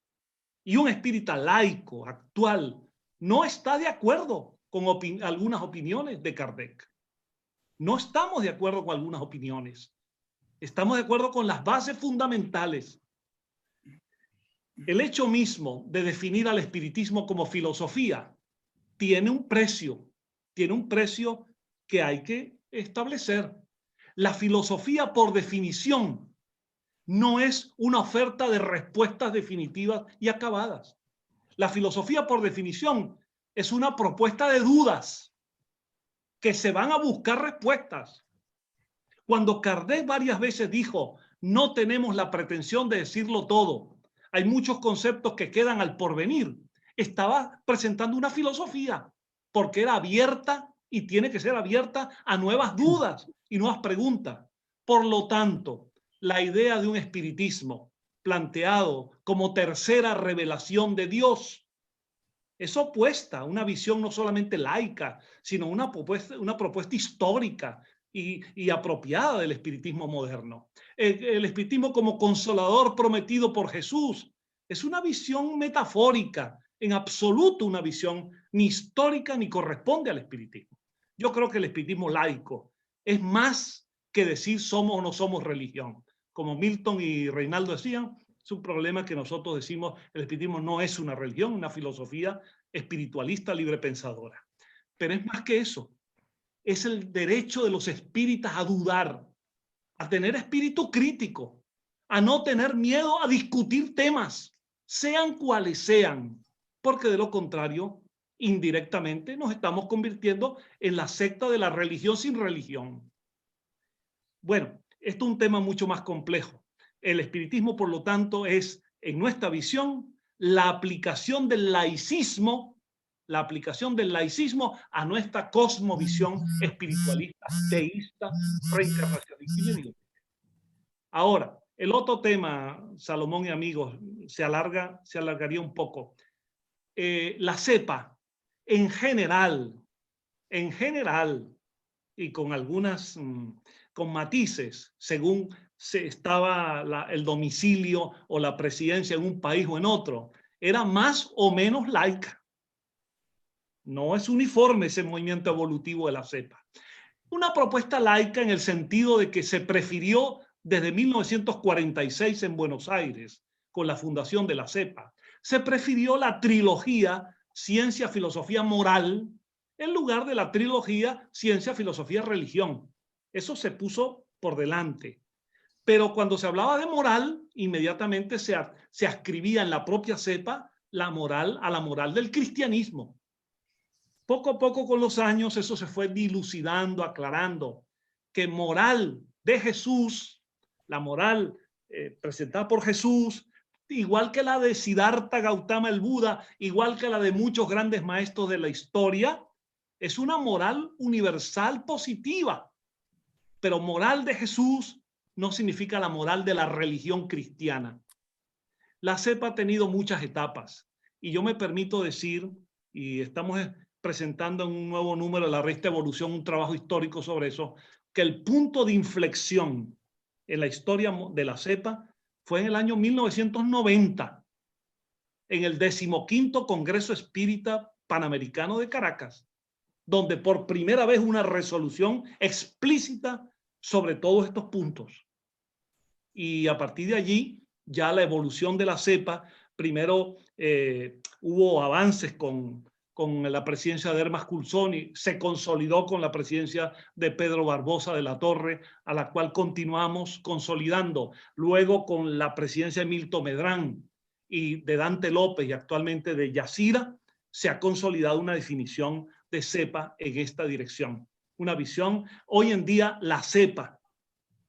Y un espírita laico actual no está de acuerdo con algunas opiniones de Kardec. No estamos de acuerdo con algunas opiniones. Estamos de acuerdo con las bases fundamentales. El hecho mismo de definir al espiritismo como filosofía tiene un precio que hay que establecer. La filosofía, por definición, no es una oferta de respuestas definitivas y acabadas. La filosofía, por definición, es una propuesta de dudas que se van a buscar respuestas. Cuando Kardec varias veces dijo, no tenemos la pretensión de decirlo todo, hay muchos conceptos que quedan al porvenir, estaba presentando una filosofía, porque era abierta y tiene que ser abierta a nuevas dudas y nuevas preguntas. Por lo tanto, la idea de un espiritismo planteado como tercera revelación de Dios es opuesta a una visión no solamente laica, sino una propuesta histórica y apropiada del espiritismo moderno. El espiritismo como consolador prometido por Jesús es una visión metafórica, en absoluto una visión ni histórica ni corresponde al espiritismo. Yo creo que el espiritismo laico es más que decir somos o no somos religión. Como Milton y Reinaldo decían, es un problema que nosotros decimos, el espiritismo no es una religión, una filosofía espiritualista librepensadora. Pero es más que eso. Es el derecho de los espíritas a dudar, a tener espíritu crítico, a no tener miedo a discutir temas, sean cuales sean, porque de lo contrario, indirectamente nos estamos convirtiendo en la secta de la religión sin religión. Bueno, esto es un tema mucho más complejo. El espiritismo, por lo tanto, es, en nuestra visión, la aplicación del laicismo a nuestra cosmovisión espiritualista, teísta, reencarnacionista. Ahora, el otro tema, Salomón y amigos, se alargaría un poco. La cepa, en general, y con algunas, con matices, según estaba el domicilio o la presidencia en un país o en otro, era más o menos laica. No es uniforme ese movimiento evolutivo de la cepa. Una propuesta laica en el sentido de que se prefirió desde 1946 en Buenos Aires, con la fundación de la cepa, se prefirió la trilogía ciencia, filosofía, moral, en lugar de la trilogía Ciencia, Filosofía, Religión. Eso se puso por delante. Pero cuando se hablaba de moral, inmediatamente se ascribía en la propia cepa la moral a la moral del cristianismo. Poco a poco con los años eso se fue dilucidando, aclarando que moral de Jesús, la moral presentada por Jesús, igual que la de Siddhartha Gautama el Buda, igual que la de muchos grandes maestros de la historia, es una moral universal positiva. Pero moral de Jesús no significa la moral de la religión cristiana. La cepa ha tenido muchas etapas y yo me permito decir, y estamos presentando en un nuevo número de la revista Evolución un trabajo histórico sobre eso, que el punto de inflexión en la historia de la cepa fue en el año 1990, en el 15º Congreso Espírita Panamericano de Caracas, donde por primera vez una resolución explícita sobre todos estos puntos. Y a partir de allí, ya la evolución de la cepa, primero hubo avances con la presidencia de Hermas Curzoni, se consolidó con la presidencia de Pedro Barbosa de la Torre, a la cual continuamos consolidando, luego con la presidencia de Milton Medrán y de Dante López y actualmente de Yacira, se ha consolidado una definición de cepa en esta dirección. Una visión, hoy en día la cepa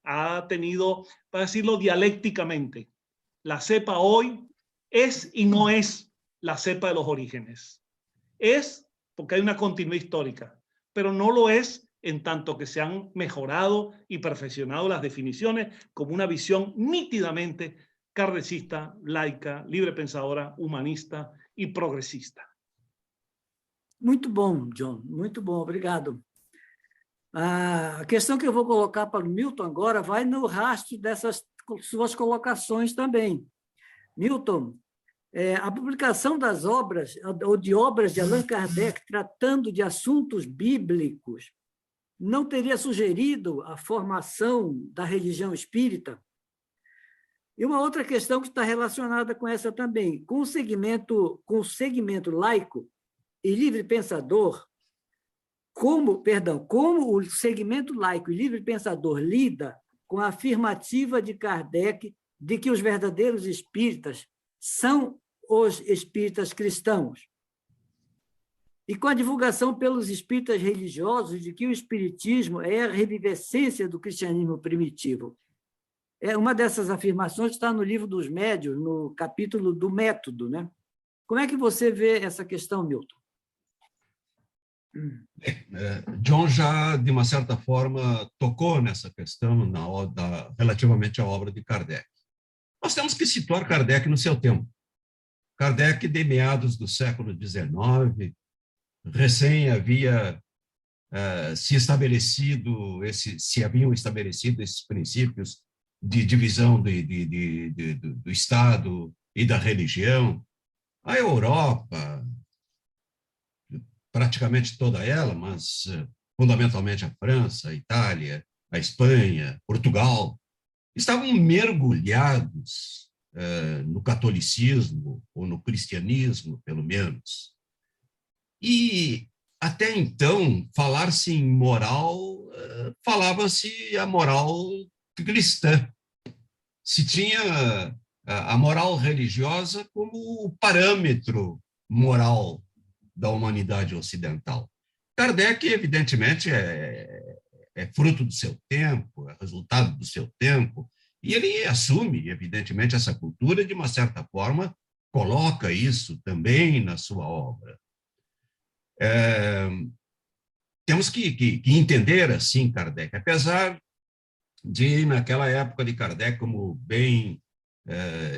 ha tenido, para decirlo dialécticamente, la cepa hoy es y no es la cepa de los orígenes. Es porque hay una continuidad histórica, pero no lo es en tanto que se han mejorado y perfeccionado las definiciones como una visión nítidamente kardecista, laica, libre pensadora, humanista y progresista. Muito bom, John, muito bom, obrigado. A questão que eu vou colocar para o Milton agora vai no rastro dessas suas colocações também. Milton, a publicação das obras, ou de obras de Allan Kardec tratando de assuntos bíblicos, não teria sugerido a formação da religião espírita? E uma outra questão que está relacionada com essa também, com o segmento laico e livre pensador, como o segmento laico e livre pensador lida com a afirmativa de Kardec de que os verdadeiros espíritas são os espíritas cristãos, e com a divulgação pelos espíritas religiosos de que o espiritismo é a revivescência do cristianismo primitivo. Uma dessas afirmações está no Livro dos Médiuns, no capítulo do método, né? Como é que você vê essa questão, Milton? John já, de uma certa forma, tocou nessa questão relativamente à obra de Kardec. Nós temos que situar Kardec no seu tempo. Kardec, de meados do século XIX, recém havia se haviam estabelecido esses princípios de divisão do Estado e da religião. A Europa, praticamente toda ela, mas fundamentalmente a França, a Itália, a Espanha, Portugal, estavam mergulhados no catolicismo, ou no cristianismo, pelo menos. E, até então, falar-se em moral, falava-se a moral cristã. Se tinha a moral religiosa como o parâmetro moral da humanidade ocidental. Kardec, evidentemente, é fruto do seu tempo, é resultado do seu tempo, e ele assume, evidentemente, essa cultura, de uma certa forma, coloca isso também na sua obra. Temos que entender, assim, Kardec, apesar de, naquela época de Kardec, como bem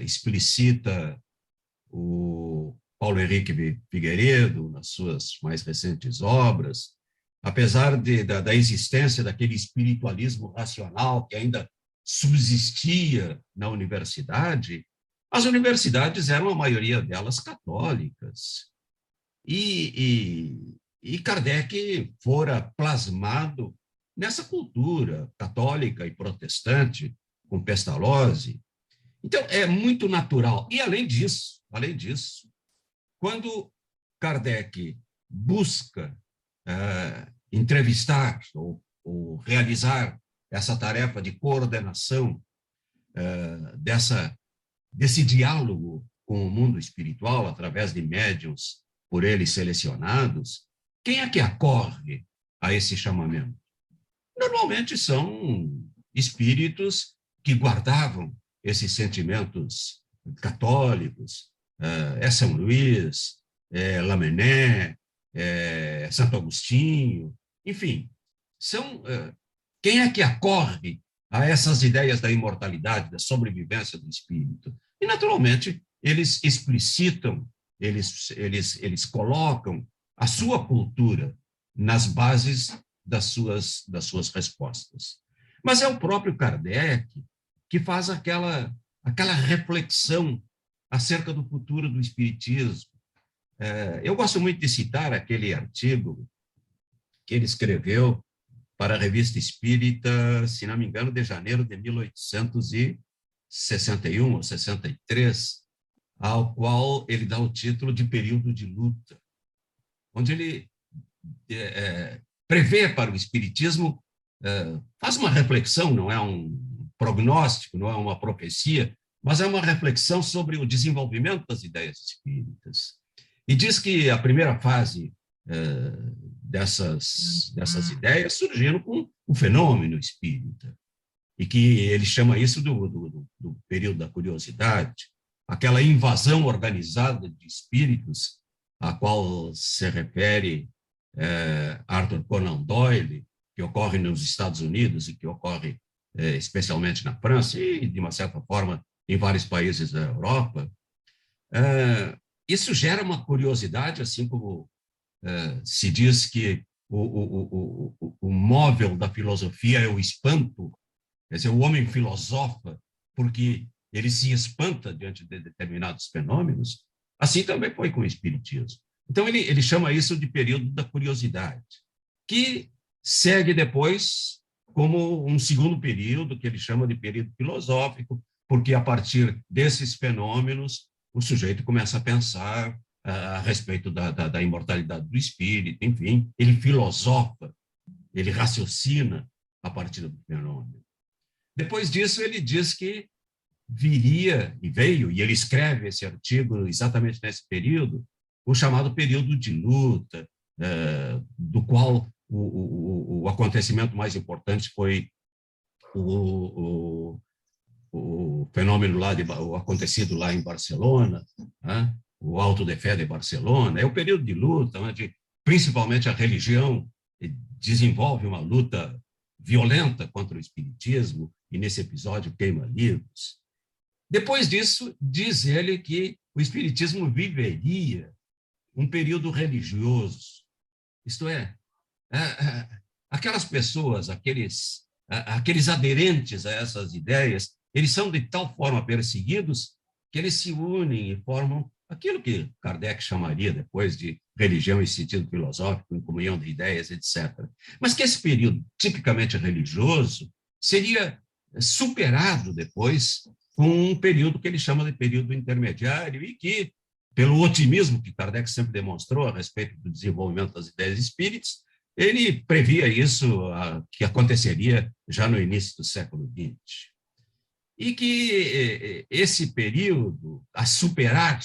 explicita o Paulo Henrique Figueiredo, nas suas mais recentes obras, apesar da existência daquele espiritualismo racional que ainda subsistia na universidade, as universidades eram, a maioria delas, católicas. E Kardec fora plasmado nessa cultura católica e protestante, com Pestalozzi. Então, é muito natural. E, além disso, quando Kardec busca entrevistar ou realizar essa tarefa de coordenação desse diálogo com o mundo espiritual através de médiuns por eles selecionados, quem é que acorre a esse chamamento? Normalmente são espíritos que guardavam esses sentimentos católicos, é São Luís, é Lamennais, é Santo Agostinho, enfim, quem é que acorre a essas ideias da imortalidade, da sobrevivência do espírito? E, naturalmente, eles explicitam, eles colocam a sua cultura nas bases das suas respostas. Mas é o próprio Kardec que faz aquela reflexão acerca do futuro do espiritismo. Eu gosto muito de citar aquele artigo que ele escreveu para a Revista Espírita, se não me engano, de janeiro de 1861 ou 63, ao qual ele dá o título de Período de Luta, onde ele prevê para o espiritismo, faz uma reflexão, não é um prognóstico, não é uma profecia, mas é uma reflexão sobre o desenvolvimento das ideias espíritas. E diz que a primeira fase dessas ideias surgiram com o fenômeno espírita, e que ele chama isso do período da curiosidade, aquela invasão organizada de espíritos a qual se refere Arthur Conan Doyle, que ocorre nos Estados Unidos e que ocorre especialmente na França e, de uma certa forma, em vários países da Europa. Isso gera uma curiosidade, assim como se diz que o móvel da filosofia é o espanto, quer dizer, o homem filosofa porque ele se espanta diante de determinados fenômenos, assim também foi com o espiritismo. Então, ele chama isso de período da curiosidade, que segue depois como um segundo período, que ele chama de período filosófico, porque a partir desses fenômenos o sujeito começa a pensar a respeito da imortalidade do espírito, enfim, ele filosofa, ele raciocina a partir do fenômeno. Depois disso, ele diz que viria, e veio, e ele escreve esse artigo exatamente nesse período, o chamado período de luta, do qual o acontecimento mais importante foi o fenômeno o acontecido lá em Barcelona, né? O Auto de Fé de Barcelona. É o período de luta, onde principalmente a religião desenvolve uma luta violenta contra o espiritismo, e nesse episódio queima livros. Depois disso, diz ele que o espiritismo viveria um período religioso, isto é, aquelas pessoas, aqueles aderentes a essas ideias, eles são de tal forma perseguidos que eles se unem e formam aquilo que Kardec chamaria depois de religião em sentido filosófico, em comunhão de ideias, etc. Mas que esse período tipicamente religioso seria superado depois com um período que ele chama de período intermediário e que, pelo otimismo que Kardec sempre demonstrou a respeito do desenvolvimento das ideias espíritas, ele previa isso que aconteceria já no início do século XX. E que esse período, a superar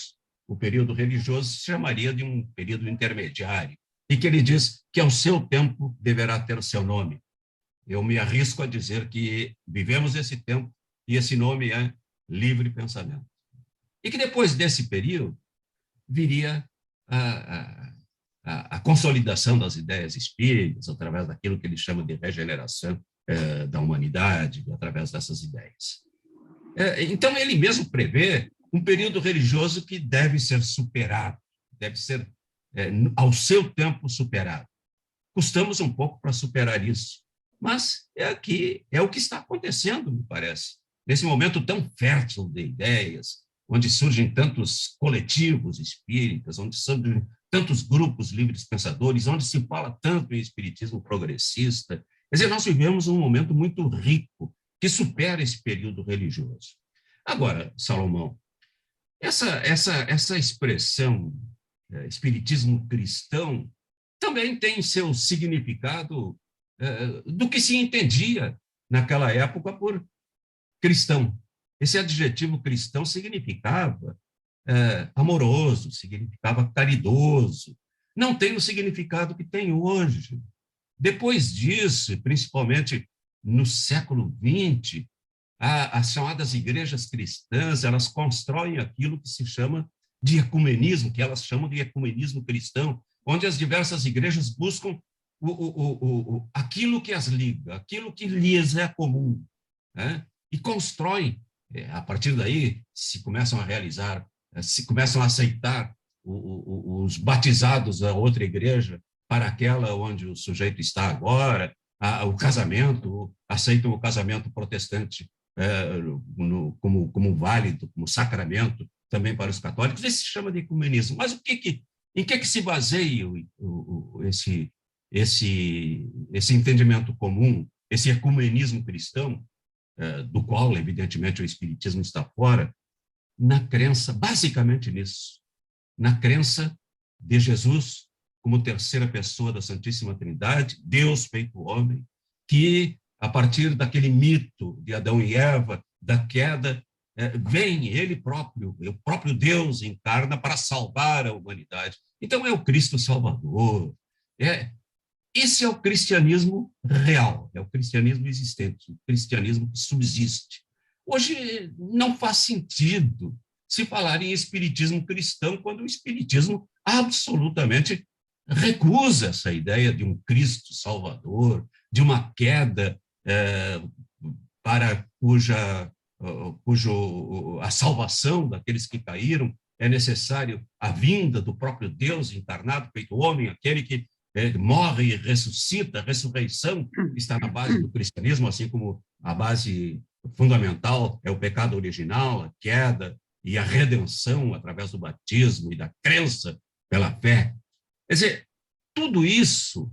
o período religioso, se chamaria de um período intermediário, e que ele diz que ao seu tempo deverá ter o seu nome. Eu me arrisco a dizer que vivemos esse tempo e esse nome é livre pensamento. E que depois desse período viria a consolidação das ideias espíritas através daquilo que ele chama de regeneração da humanidade, através dessas ideias. Então, ele mesmo prevê um período religioso que deve ser superado, deve ser, ao seu tempo, superado. Custamos um pouco para superar isso, mas é o que está acontecendo, me parece. Nesse momento tão fértil de ideias, onde surgem tantos coletivos espíritas, onde surgem tantos grupos livres pensadores, onde se fala tanto em espiritismo progressista. Quer dizer, nós vivemos um momento muito rico, que supera esse período religioso. Agora, Salomão, essa expressão espiritismo cristão também tem seu significado do que se entendia naquela época por cristão. Esse adjetivo cristão significava amoroso, significava caridoso. Não tem o significado que tem hoje. Depois disso, principalmente no século XX, as chamadas igrejas cristãs, elas constroem aquilo que se chama de ecumenismo, que elas chamam de ecumenismo cristão, onde as diversas igrejas buscam aquilo que as liga, aquilo que lhes é comum, né? E constroem. A partir daí, se começam a realizar, se começam a aceitar os batizados da outra igreja para aquela onde o sujeito está agora, o casamento, aceitam o casamento protestante como válido, como sacramento, também para os católicos. Isso se chama de ecumenismo. Mas em que se baseia esse entendimento comum, esse ecumenismo cristão, do qual, evidentemente, o espiritismo está fora? Na crença, basicamente nisso, na crença de Jesus como terceira pessoa da Santíssima Trindade, Deus feito homem, que, a partir daquele mito de Adão e Eva, da queda, vem ele próprio, o próprio Deus encarna para salvar a humanidade. Então, é o Cristo Salvador. Esse é o cristianismo real, é o cristianismo existente, o cristianismo que subsiste. Hoje não faz sentido se falar em espiritismo cristão quando o espiritismo absolutamente recusa essa ideia de um Cristo Salvador, de uma queda para a salvação daqueles que caíram é necessário a vinda do próprio Deus encarnado, feito homem, aquele que morre e ressuscita. A ressurreição está na base do cristianismo, assim como a base fundamental é o pecado original, a queda e a redenção através do batismo e da crença pela fé. Quer dizer, tudo isso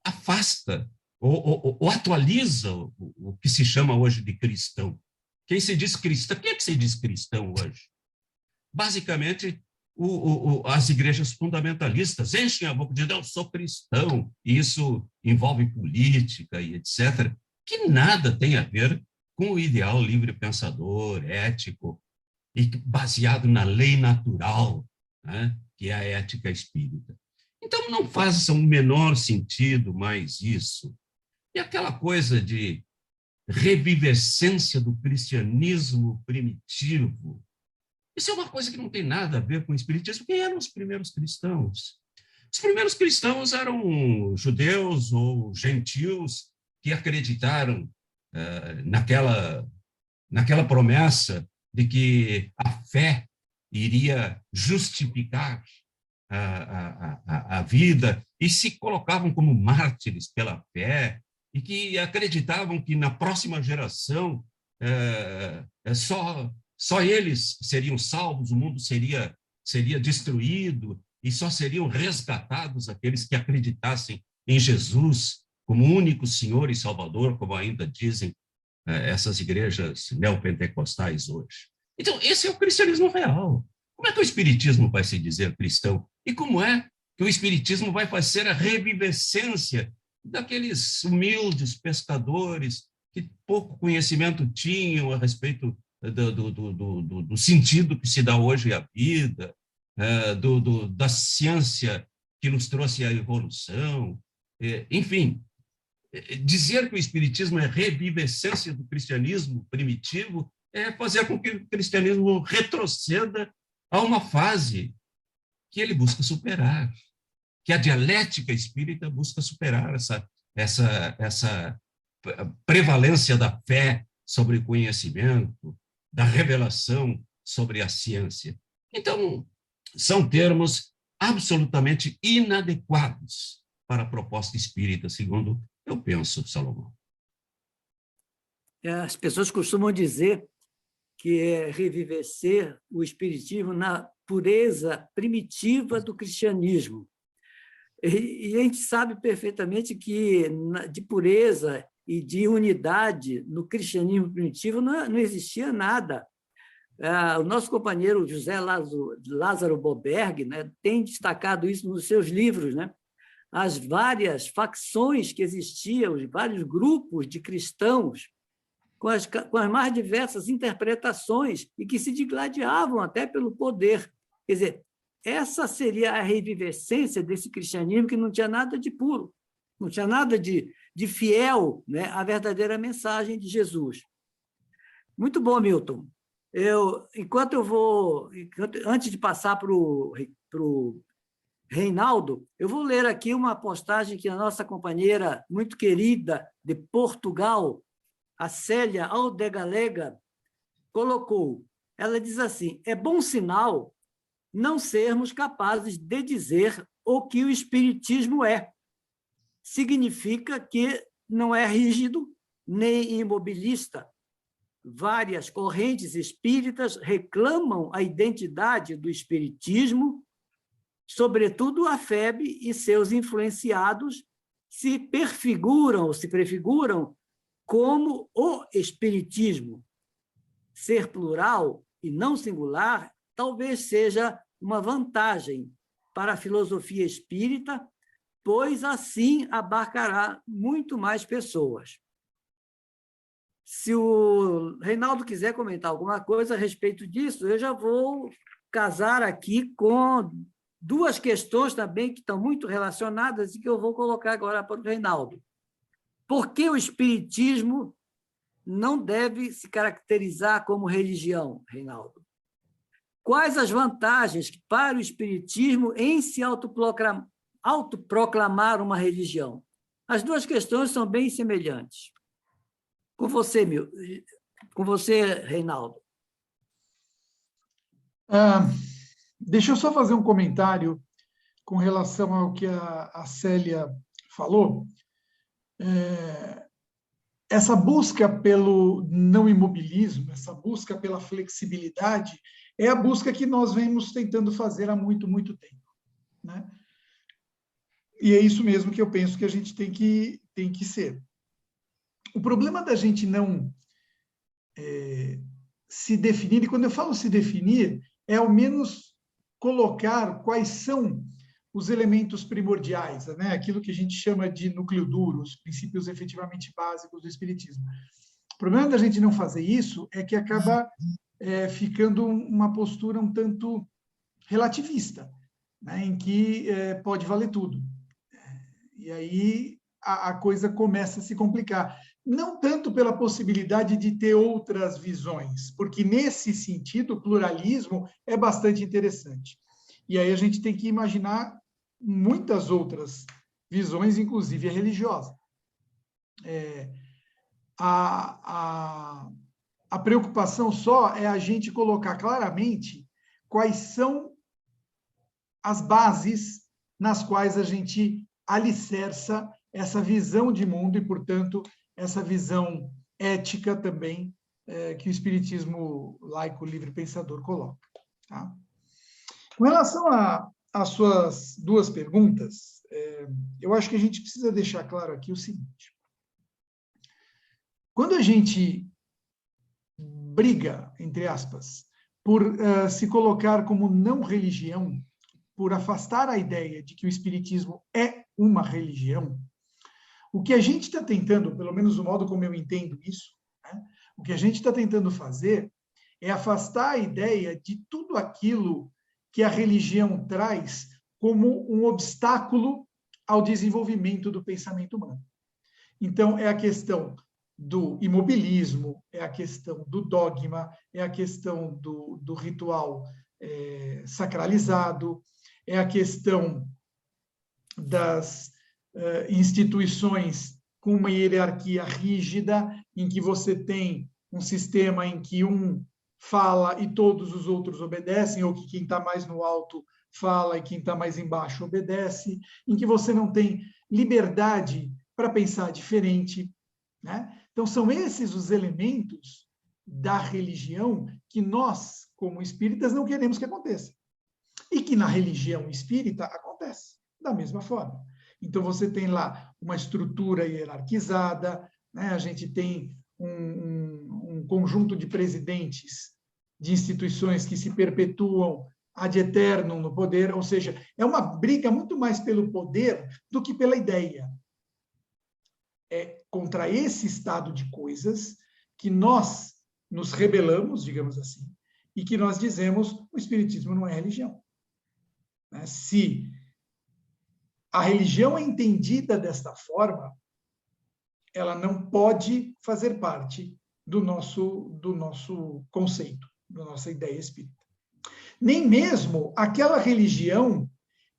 afasta ou atualiza o que se chama hoje de cristão. Quem se diz cristão? Quem é que se diz cristão hoje? Basicamente, as igrejas fundamentalistas enchem a boca dizendo eu sou cristão, e isso envolve política e etc., que nada tem a ver com o ideal livre-pensador, ético, e baseado na lei natural, né, que é a ética espírita. Então, não faz o menor sentido mais isso. E aquela coisa de revivescência do cristianismo primitivo, isso é uma coisa que não tem nada a ver com o espiritismo. Quem eram os primeiros cristãos? Os primeiros cristãos eram judeus ou gentios que acreditaram naquela promessa de que a fé iria justificar a vida, e se colocavam como mártires pela fé, e que acreditavam que na próxima geração só eles seriam salvos, o mundo seria destruído, e só seriam resgatados aqueles que acreditassem em Jesus como único Senhor e Salvador, como ainda dizem essas igrejas neopentecostais hoje. Então, esse é o cristianismo real. Como é que o espiritismo vai se dizer cristão? E como é que o espiritismo vai fazer a revivescência daqueles humildes pescadores que pouco conhecimento tinham a respeito do sentido que se dá hoje à vida, da ciência que nos trouxe a evolução? Enfim, dizer que o espiritismo é revivescência do cristianismo primitivo é fazer com que o cristianismo retroceda a uma fase que ele busca superar, que a dialética espírita busca superar essa prevalência da fé sobre o conhecimento, da revelação sobre a ciência. Então, são termos absolutamente inadequados para a proposta espírita, segundo eu penso, Salomão. As pessoas costumam dizer que é revivecer o espiritismo na pureza primitiva do cristianismo. E a gente sabe perfeitamente que de pureza e de unidade no cristianismo primitivo não existia nada. O nosso companheiro José Lázaro Boberg, né, tem destacado isso nos seus livros, né? as várias facções que existiam, os vários grupos de cristãos, com as mais diversas interpretações e que se digladiavam até pelo poder. Quer dizer, essa seria a revivescência desse cristianismo que não tinha nada de puro, não tinha nada de fiel, né, à verdadeira mensagem de Jesus. Muito bom, Milton. Antes de passar para o Reinaldo, eu vou ler aqui uma postagem que a nossa companheira muito querida de Portugal, a Célia Aldegalega, colocou. Ela diz assim: é bom sinal não sermos capazes de dizer o que o espiritismo é. Significa que não é rígido nem imobilista. Várias correntes espíritas reclamam a identidade do espiritismo, sobretudo a FEB e seus influenciados se prefiguram como o espiritismo. Ser plural e não singular talvez seja uma vantagem para a filosofia espírita, pois assim abarcará muito mais pessoas. Se o Reinaldo quiser comentar alguma coisa a respeito disso, eu já vou casar aqui com duas questões também que estão muito relacionadas e que eu vou colocar agora para o Reinaldo. Por que o espiritismo não deve se caracterizar como religião, Reinaldo? Quais as vantagens para o espiritismo em se autoproclamar uma religião? As duas questões são bem semelhantes. Com você, Reinaldo. Deixa eu só fazer um comentário com relação ao que a Célia falou. Essa busca pelo não imobilismo, essa busca pela flexibilidade, é a busca que nós vemos tentando fazer há muito, muito tempo, né? E é isso mesmo que eu penso que a gente tem que ser. O problema da gente não se definir, e quando eu falo se definir, é ao menos colocar quais são os elementos primordiais, né? Aquilo que a gente chama de núcleo duro, os princípios efetivamente básicos do espiritismo. O problema da gente não fazer isso é que acaba ficando uma postura um tanto relativista, né? Em que pode valer tudo. E aí a coisa começa a se complicar. Não tanto pela possibilidade de ter outras visões, porque, nesse sentido, o pluralismo é bastante interessante. E aí a gente tem que imaginar muitas outras visões, inclusive a religiosa. A preocupação só é a gente colocar claramente quais são as bases nas quais a gente alicerça essa visão de mundo e, portanto, essa visão ética também que o espiritismo laico livre pensador coloca. Tá? Com relação às suas duas perguntas, eu acho que a gente precisa deixar claro aqui o seguinte. Quando a gente briga, entre aspas, por se colocar como não religião, por afastar a ideia de que o espiritismo é uma religião, o que a gente está tentando, pelo menos o modo como eu entendo isso, né, o que a gente está tentando fazer é afastar a ideia de tudo aquilo que a religião traz como um obstáculo ao desenvolvimento do pensamento humano. Então, é a questão do imobilismo, é a questão do dogma, é a questão do ritual sacralizado, é a questão das instituições com uma hierarquia rígida, em que você tem um sistema em que um fala e todos os outros obedecem, ou que quem está mais no alto fala e quem está mais embaixo obedece, em que você não tem liberdade para pensar diferente, né? Então, são esses os elementos da religião que nós, como espíritas, não queremos que aconteça. E que na religião espírita acontece da mesma forma. Então, você tem lá uma estrutura hierarquizada, né? A gente tem um conjunto de presidentes de instituições que se perpetuam ad eternum no poder, ou seja, é uma briga muito mais pelo poder do que pela ideia. É contra esse estado de coisas que nós nos rebelamos, digamos assim, e que nós dizemos o espiritismo não é religião. Se a religião é entendida desta forma, ela não pode fazer parte do nosso conceito, da nossa ideia espírita. Nem mesmo aquela religião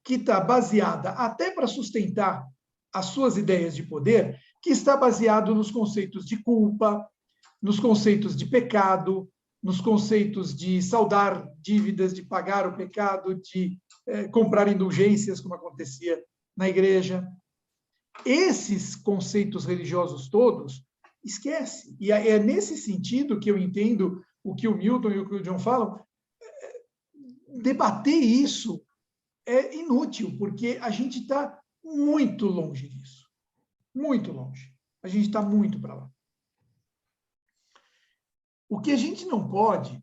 que está baseada, até para sustentar as suas ideias de poder, que está baseado nos conceitos de culpa, nos conceitos de pecado, nos conceitos de saldar dívidas, de pagar o pecado, de comprar indulgências, como acontecia na igreja. Esses conceitos religiosos todos, esquece. E é nesse sentido que eu entendo o que o Milton e o que o John falam. Debater isso é inútil, porque a gente está muito longe disso. Muito longe. A gente está muito para lá. O que a gente não pode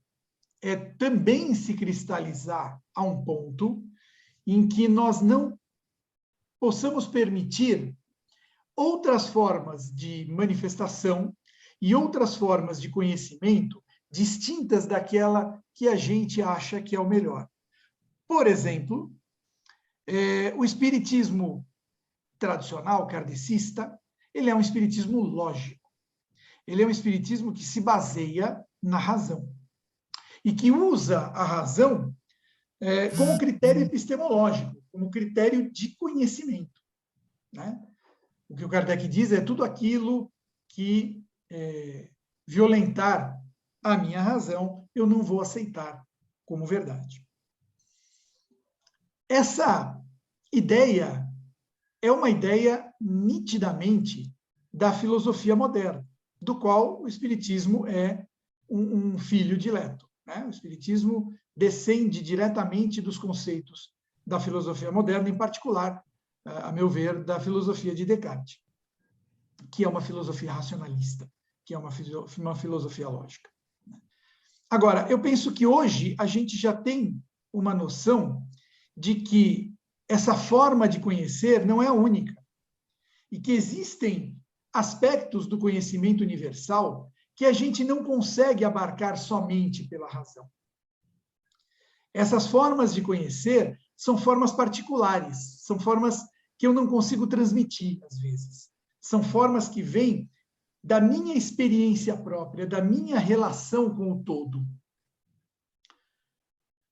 é também se cristalizar a um ponto em que nós não possamos permitir outras formas de manifestação e outras formas de conhecimento distintas daquela que a gente acha que é o melhor. Por exemplo, o espiritismo tradicional, kardecista, ele é um espiritismo lógico. Ele é um espiritismo que se baseia na razão e que usa a razão como critério epistemológico, como critério de conhecimento, né? O que o Kardec diz é tudo aquilo que violentar a minha razão, eu não vou aceitar como verdade. Essa ideia é uma ideia nitidamente da filosofia moderna, do qual o Espiritismo é um filho dileto, né? O Espiritismo descende diretamente dos conceitos da filosofia moderna, em particular, a meu ver, da filosofia de Descartes, que é uma filosofia racionalista, que é uma filosofia lógica. Agora, eu penso que hoje a gente já tem uma noção de que essa forma de conhecer não é única e que existem aspectos do conhecimento universal que a gente não consegue abarcar somente pela razão. Essas formas de conhecer são formas particulares, são formas que eu não consigo transmitir, às vezes. São formas que vêm da minha experiência própria, da minha relação com o todo.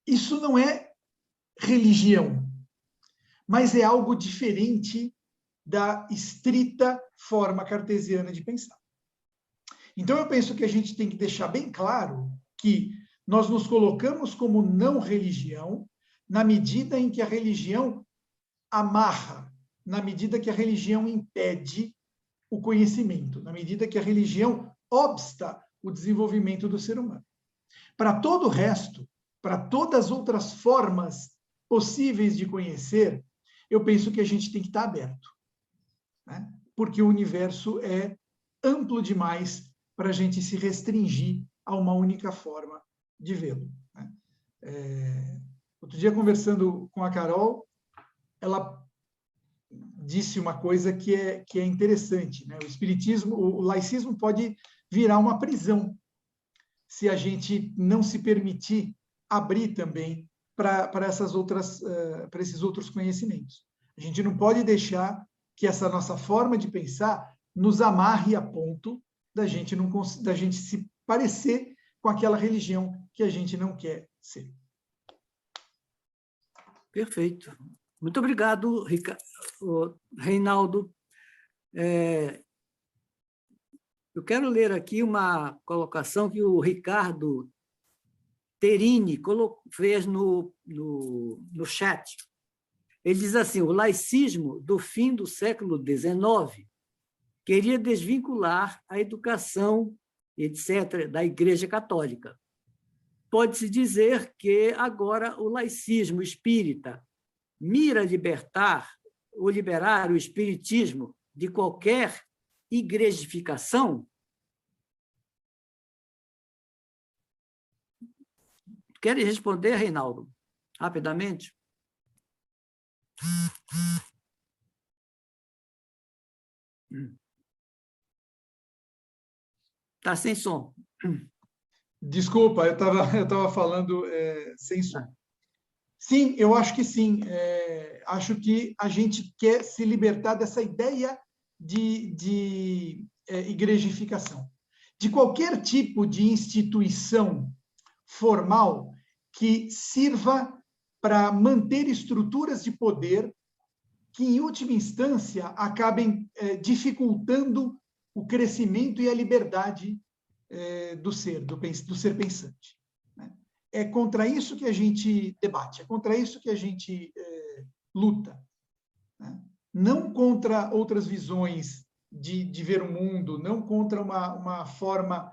Isso não é religião, mas é algo diferente da estrita forma cartesiana de pensar. Então, eu penso que a gente tem que deixar bem claro que nós nos colocamos como não religião na medida em que a religião amarra, na medida que a religião impede o conhecimento, na medida que a religião obsta o desenvolvimento do ser humano. Para todo o resto, para todas as outras formas possíveis de conhecer, eu penso que a gente tem que estar aberto, né? Porque o universo é amplo demais para a gente se restringir a uma única forma de vê-lo, né? Outro dia, conversando com a Carol, ela disse uma coisa que é interessante, né? O espiritismo, o laicismo pode virar uma prisão se a gente não se permitir abrir também para esses outros conhecimentos. A gente não pode deixar que essa nossa forma de pensar nos amarre a ponto da gente se parecer com aquela religião que a gente não quer ser. Perfeito. Muito obrigado, Reinaldo. Eu quero ler aqui uma colocação que o Ricardo Terini fez no chat. Ele diz assim: o laicismo do fim do século XIX queria desvincular a educação, etc., da Igreja Católica. Pode-se dizer que agora o laicismo espírita mira libertar ou liberar o espiritismo de qualquer igrejificação? Quer responder, Reinaldo? rapidamente. Está sem som. Desculpa, eu tava falando sem som. Sim, eu acho que sim. Acho que a gente quer se libertar dessa ideia de igrejificação, de qualquer tipo de instituição formal que sirva para manter estruturas de poder que, em última instância, acabem dificultando o crescimento e a liberdade do ser pensante. É contra isso que a gente debate, é contra isso que a gente luta. Não contra outras visões de ver o mundo, não contra uma forma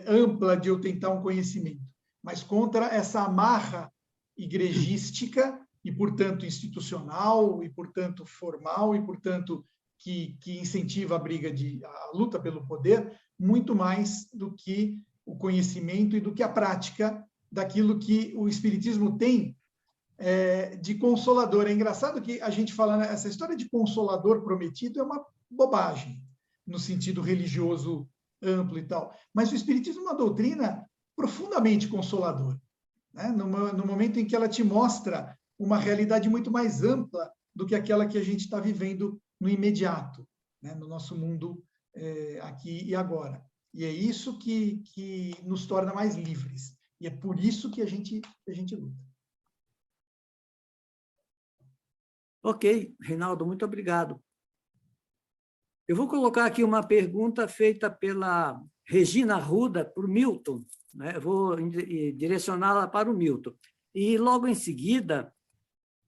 ampla de eu tentar um conhecimento, mas contra essa amarra igrejística e, portanto, institucional, e, portanto, formal, e, portanto, que incentiva a luta pelo poder, muito mais do que o conhecimento e do que a prática daquilo que o Espiritismo tem de consolador. É engraçado que a gente fala, né, essa história de consolador prometido é uma bobagem, no sentido religioso amplo e tal, mas o Espiritismo é uma doutrina profundamente consoladora, né? No momento em que ela te mostra uma realidade muito mais ampla do que aquela que a gente está vivendo no imediato, né? No nosso mundo aqui e agora. E é isso que nos torna mais livres. E é por isso que a gente luta. Ok, Reinaldo, muito obrigado. Eu vou colocar aqui uma pergunta feita pela Regina Arruda para o Milton, né? Eu vou direcioná-la para o Milton. E, logo em seguida,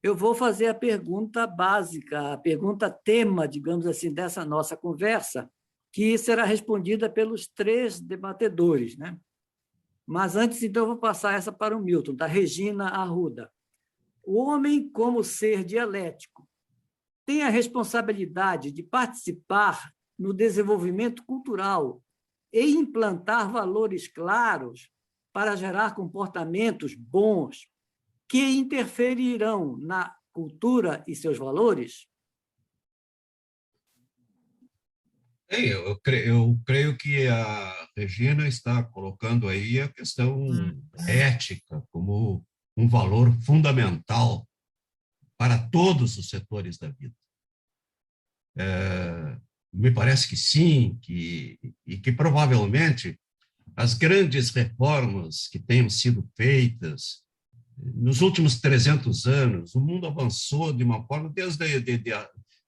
eu vou fazer a pergunta básica, a pergunta tema, digamos assim, dessa nossa conversa, que será respondida pelos 3 debatedores, né? Mas antes, então, eu vou passar essa para o Milton, da Regina Arruda. O homem, como ser dialético, tem a responsabilidade de participar no desenvolvimento cultural e implantar valores claros para gerar comportamentos bons que interferirão na cultura e seus valores? Eu creio que a Regina está colocando aí a questão ética como um valor fundamental para todos os setores da vida. Me parece que sim, e que provavelmente as grandes reformas que tenham sido feitas nos últimos 300 anos, o mundo avançou de uma forma desde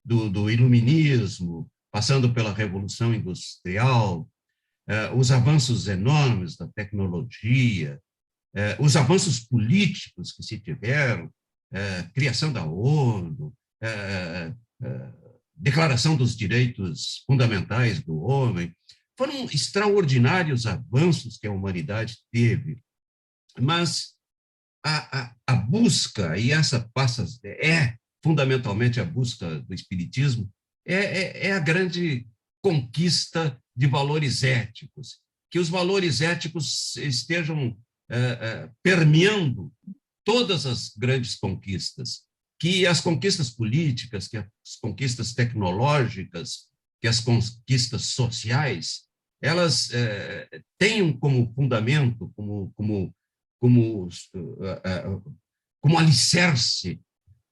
do iluminismo, passando pela Revolução Industrial, os avanços enormes da tecnologia, os avanços políticos que se tiveram, criação da ONU, Declaração dos Direitos Fundamentais do Homem, foram extraordinários avanços que a humanidade teve, mas a busca, e essa passa fundamentalmente a busca do Espiritismo, é a grande conquista de valores éticos, que os valores éticos estejam permeando todas as grandes conquistas, que as conquistas políticas, que as conquistas tecnológicas, que as conquistas sociais, elas tenham como fundamento, como alicerce,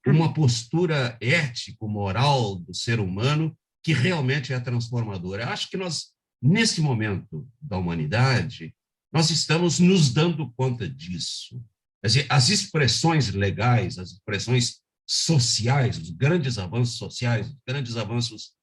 uma postura ético-moral do ser humano que realmente é transformadora. Acho que nós, nesse momento da humanidade, nós estamos nos dando conta disso. Quer dizer, as expressões legais, as expressões sociais, os grandes avanços sociais, os grandes avanços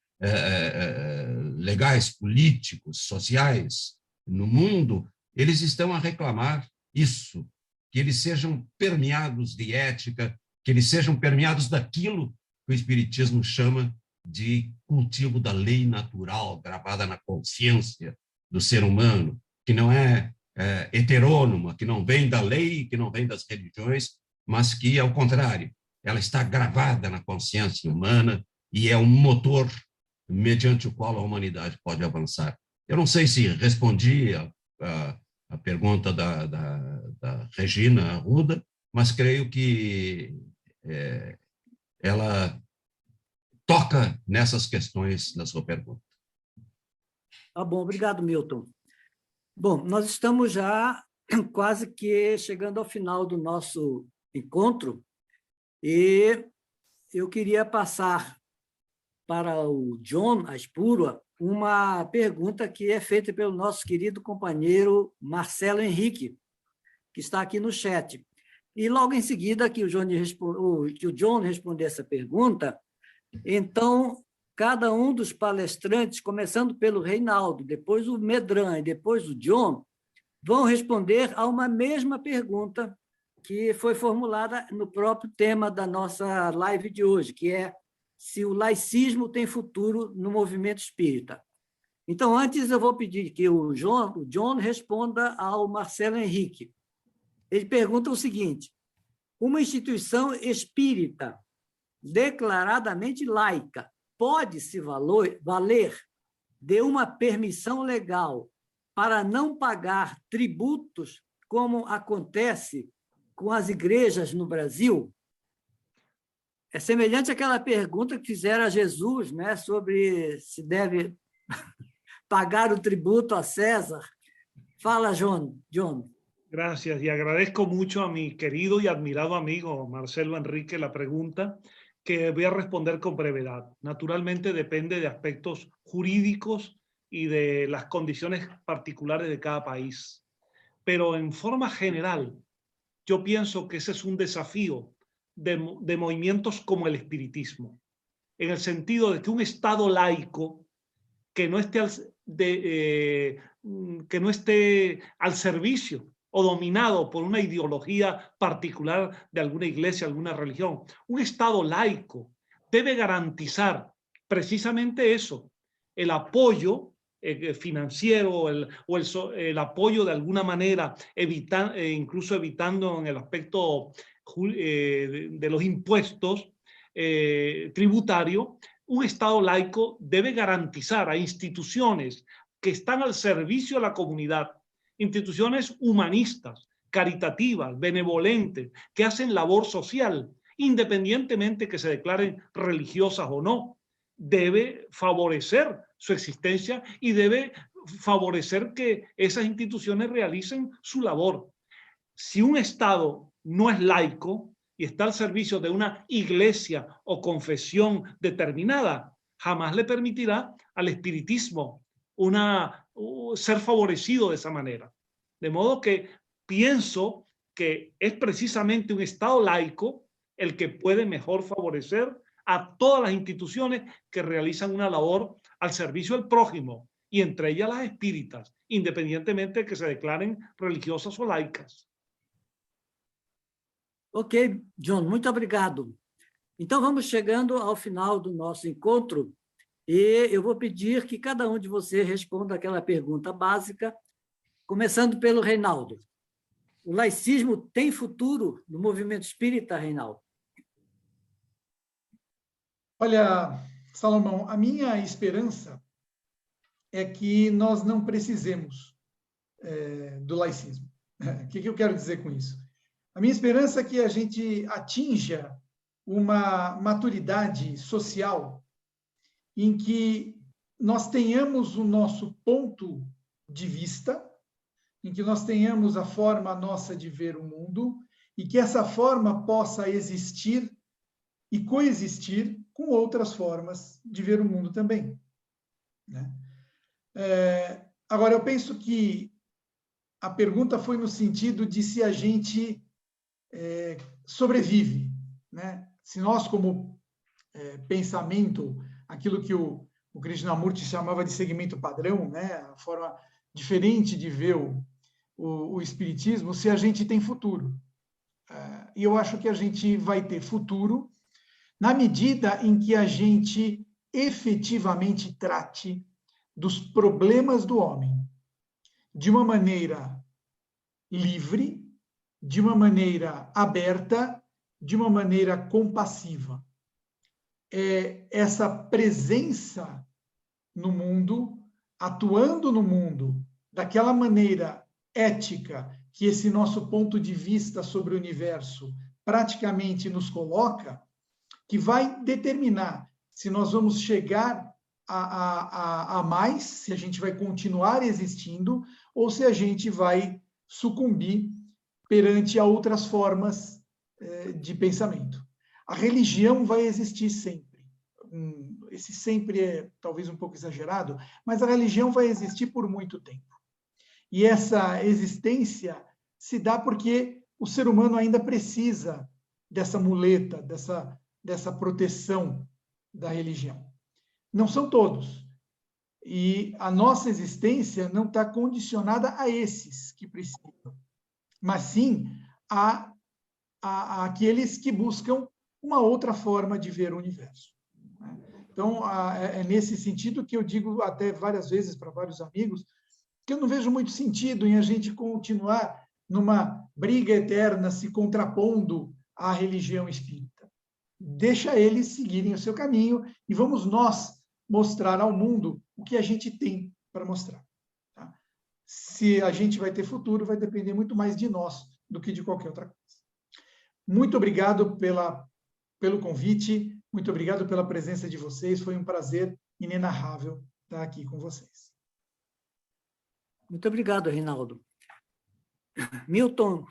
legais, políticos, sociais no mundo, eles estão a reclamar isso, que eles sejam permeados de ética, que eles sejam permeados daquilo que o Espiritismo chama de cultivo da lei natural, gravada na consciência do ser humano, que não é heterônoma, que não vem da lei, que não vem das religiões, mas que, ao contrário, ela está gravada na consciência humana e é um motor mediante o qual a humanidade pode avançar. Eu não sei se respondi a pergunta da Regina Arruda, mas creio que ela toca nessas questões da sua pergunta. Tá bom, obrigado, Milton. Bom, nós estamos já quase que chegando ao final do nosso encontro e eu queria passar para o John Aspurua uma pergunta que é feita pelo nosso querido companheiro Marcelo Henrique, que está aqui no chat. E logo em seguida que o John responder essa pergunta, então, cada um dos palestrantes, começando pelo Reinaldo, depois o Medran e depois o John, vão responder a uma mesma pergunta que foi formulada no próprio tema da nossa live de hoje, que é se o laicismo tem futuro no movimento espírita. Então, antes eu vou pedir que o John responda ao Marcelo Henrique. Ele pergunta o seguinte: uma instituição espírita declaradamente laica pode se valer de uma permissão legal para não pagar tributos, como acontece com as igrejas no Brasil? É semelhante àquela pergunta que fizeram a Jesus, né, sobre se deve pagar o tributo a César. Fala, John. Gracias, y agradezco mucho a mi querido y admirado amigo Marcelo Enrique la pregunta, que voy a responder con brevedad. Naturalmente depende de aspectos jurídicos y de las condiciones particulares de cada país. Pero en forma general, yo pienso que ese es un desafío de movimientos como el espiritismo, en el sentido de que un Estado laico que no esté al servicio o dominado por una ideología particular de alguna iglesia, alguna religión. Un Estado laico debe garantizar precisamente eso, el apoyo financiero el apoyo de alguna manera, incluso evitando en el aspecto de los impuestos tributarios. Un Estado laico debe garantizar a instituciones que están al servicio de la comunidad, instituciones humanistas, caritativas, benevolentes, que hacen labor social, independientemente que se declaren religiosas o no. Debe favorecer su existencia y debe favorecer que esas instituciones realicen su labor. Si un Estado no es laico y está al servicio de una iglesia o confesión determinada, jamás le permitirá al espiritismo ser favorecido de esa manera. De modo que pienso que es precisamente un Estado laico el que puede mejor favorecer a todas las instituciones que realizan una labor al servicio del prójimo, y entre ellas las espíritas, independientemente de que se declaren religiosas o laicas. Ok, John, muito obrigado. Então, vamos chegando ao final do nosso encontro e eu vou pedir que cada um de vocês responda aquela pergunta básica, começando pelo Reinaldo. O laicismo tem futuro no movimento espírita, Reinaldo? Olha, Salomão, a minha esperança é que nós não precisemos do laicismo. O que eu quero dizer com isso? A minha esperança é que a gente atinja uma maturidade social em que nós tenhamos o nosso ponto de vista, em que nós tenhamos a forma nossa de ver o mundo e que essa forma possa existir e coexistir com outras formas de ver o mundo também, né? Agora, eu penso que a pergunta foi no sentido de se a gente sobrevive, né? Se nós, como pensamento, aquilo que o Krishnamurti chamava de segmento padrão, né? A forma diferente de ver o espiritismo, se a gente tem futuro. E eu acho que a gente vai ter futuro na medida em que a gente efetivamente trate dos problemas do homem de uma maneira livre, de uma maneira aberta, de uma maneira compassiva. Essa presença no mundo, atuando no mundo daquela maneira ética que esse nosso ponto de vista sobre o universo praticamente nos coloca, que vai determinar se nós vamos chegar a mais, se a gente vai continuar existindo, ou se a gente vai sucumbir perante a outras formas de pensamento. A religião vai existir sempre. Esse sempre é talvez um pouco exagerado, mas a religião vai existir por muito tempo. E essa existência se dá porque o ser humano ainda precisa dessa muleta, dessa proteção da religião. Não são todos. E a nossa existência não está condicionada a esses que precisam, mas sim a aqueles que buscam uma outra forma de ver o universo. Então, é nesse sentido que eu digo até várias vezes para vários amigos que eu não vejo muito sentido em a gente continuar numa briga eterna se contrapondo à religião espírita. Deixa eles seguirem o seu caminho e vamos nós mostrar ao mundo o que a gente tem para mostrar. Tá? Se a gente vai ter futuro, vai depender muito mais de nós do que de qualquer outra coisa. Muito obrigado pelo convite, muito obrigado pela presença de vocês, foi um prazer inenarrável estar aqui com vocês. Muito obrigado, Reinaldo. Milton,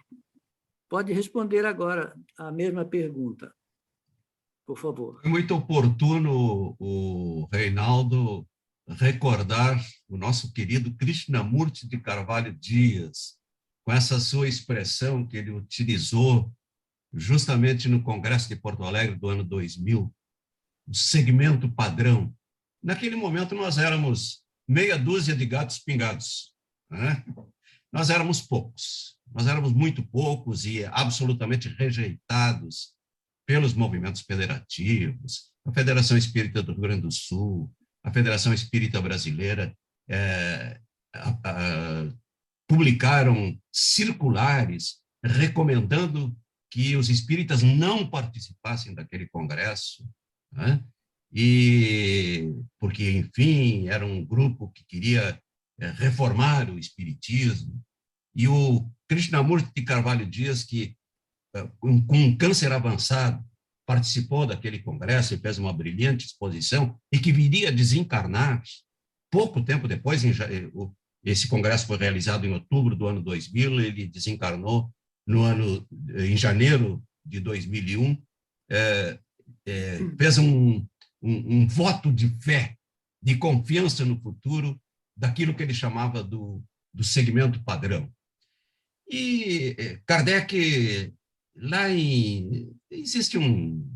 pode responder agora a mesma pergunta, por favor. É muito oportuno o Reinaldo recordar o nosso querido Krishnamurti de Carvalho Dias, com essa sua expressão que ele utilizou justamente no Congresso de Porto Alegre do ano 2000, o segmento padrão. Naquele momento, nós éramos meia dúzia de gatos pingados. Né? Nós éramos poucos, nós éramos muito poucos e absolutamente rejeitados pelos movimentos federativos, a Federação Espírita do Rio Grande do Sul, a Federação Espírita Brasileira, publicaram circulares recomendando que os espíritas não participassem daquele congresso, né? E porque, enfim, era um grupo que queria reformar o espiritismo. E o Krishnamurti de Carvalho Dias, que com câncer avançado, participou daquele congresso e fez uma brilhante exposição, e que viria a desencarnar pouco tempo depois. Esse congresso foi realizado em outubro do ano 2000, ele desencarnou em janeiro de 2001, fez um voto de fé, de confiança no futuro, daquilo que ele chamava do segmento padrão. E Kardec, existe um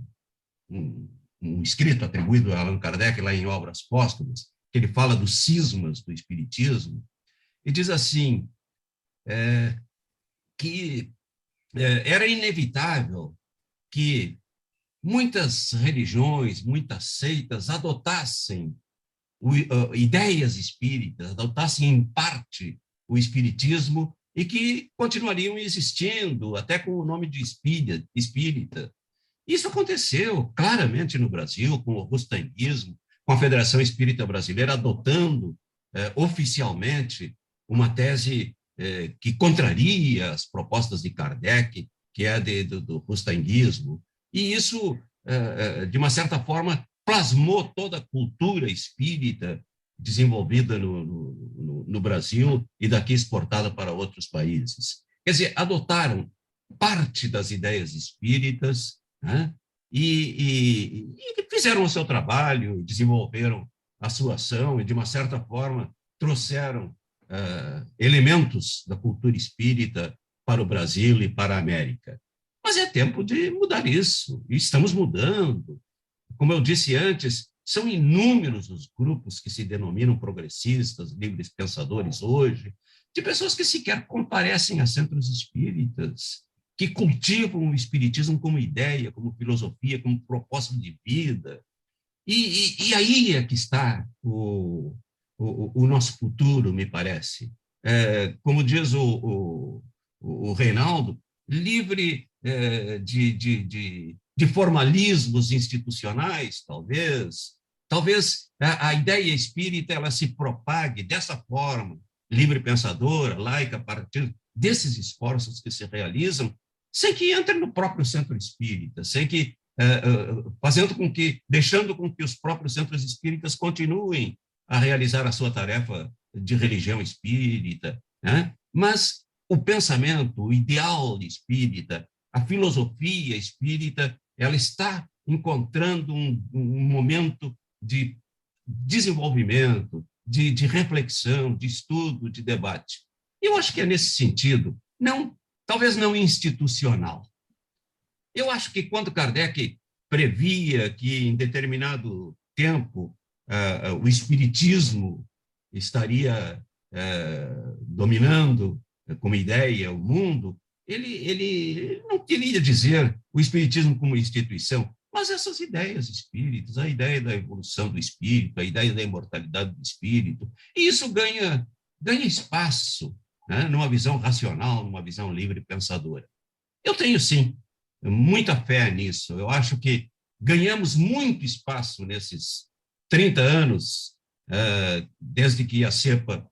escrito atribuído a Allan Kardec, lá em Obras Póstumas, que ele fala dos cismas do espiritismo, e diz assim, que era inevitável que muitas religiões, muitas seitas adotassem ideias espíritas, adotassem em parte o espiritismo e que continuariam existindo até com o nome de espírita. Isso aconteceu claramente no Brasil, com o rustanguismo, com a Federação Espírita Brasileira adotando oficialmente uma tese que contraria as propostas de Kardec, que é do rustanguismo. E isso, de uma certa forma, plasmou toda a cultura espírita desenvolvida no Brasil e daqui exportada para outros países. Quer dizer, adotaram parte das ideias espíritas, né? E fizeram o seu trabalho, desenvolveram a sua ação e, de uma certa forma, trouxeram elementos da cultura espírita para o Brasil e para a América. Mas é tempo de mudar isso, e estamos mudando. Como eu disse antes, são inúmeros os grupos que se denominam progressistas, livres pensadores hoje, de pessoas que sequer comparecem a centros espíritas, que cultivam o espiritismo como ideia, como filosofia, como propósito de vida. E aí é que está o nosso futuro, me parece. Como diz o Reinaldo, livre de formalismos institucionais, talvez a ideia espírita ela se propague dessa forma, livre pensadora, laica, a partir desses esforços que se realizam, sem que entre no próprio centro espírita, sem que deixando com que os próprios centros espíritas continuem a realizar a sua tarefa de religião espírita, né? Mas o pensamento, o ideal espírita, a filosofia espírita, ela está encontrando um momento de desenvolvimento, de reflexão, de estudo, de debate. Eu acho que é nesse sentido, talvez não institucional. Eu acho que quando Kardec previa que em determinado tempo o espiritismo estaria dominando como ideia o mundo, ele não queria dizer o espiritismo como instituição, mas essas ideias espíritas, a ideia da evolução do espírito, a ideia da imortalidade do espírito, e isso ganha espaço, né, numa visão racional, numa visão livre pensadora. Eu tenho, sim, muita fé nisso. Eu acho que ganhamos muito espaço nesses 30 anos, desde que a cepa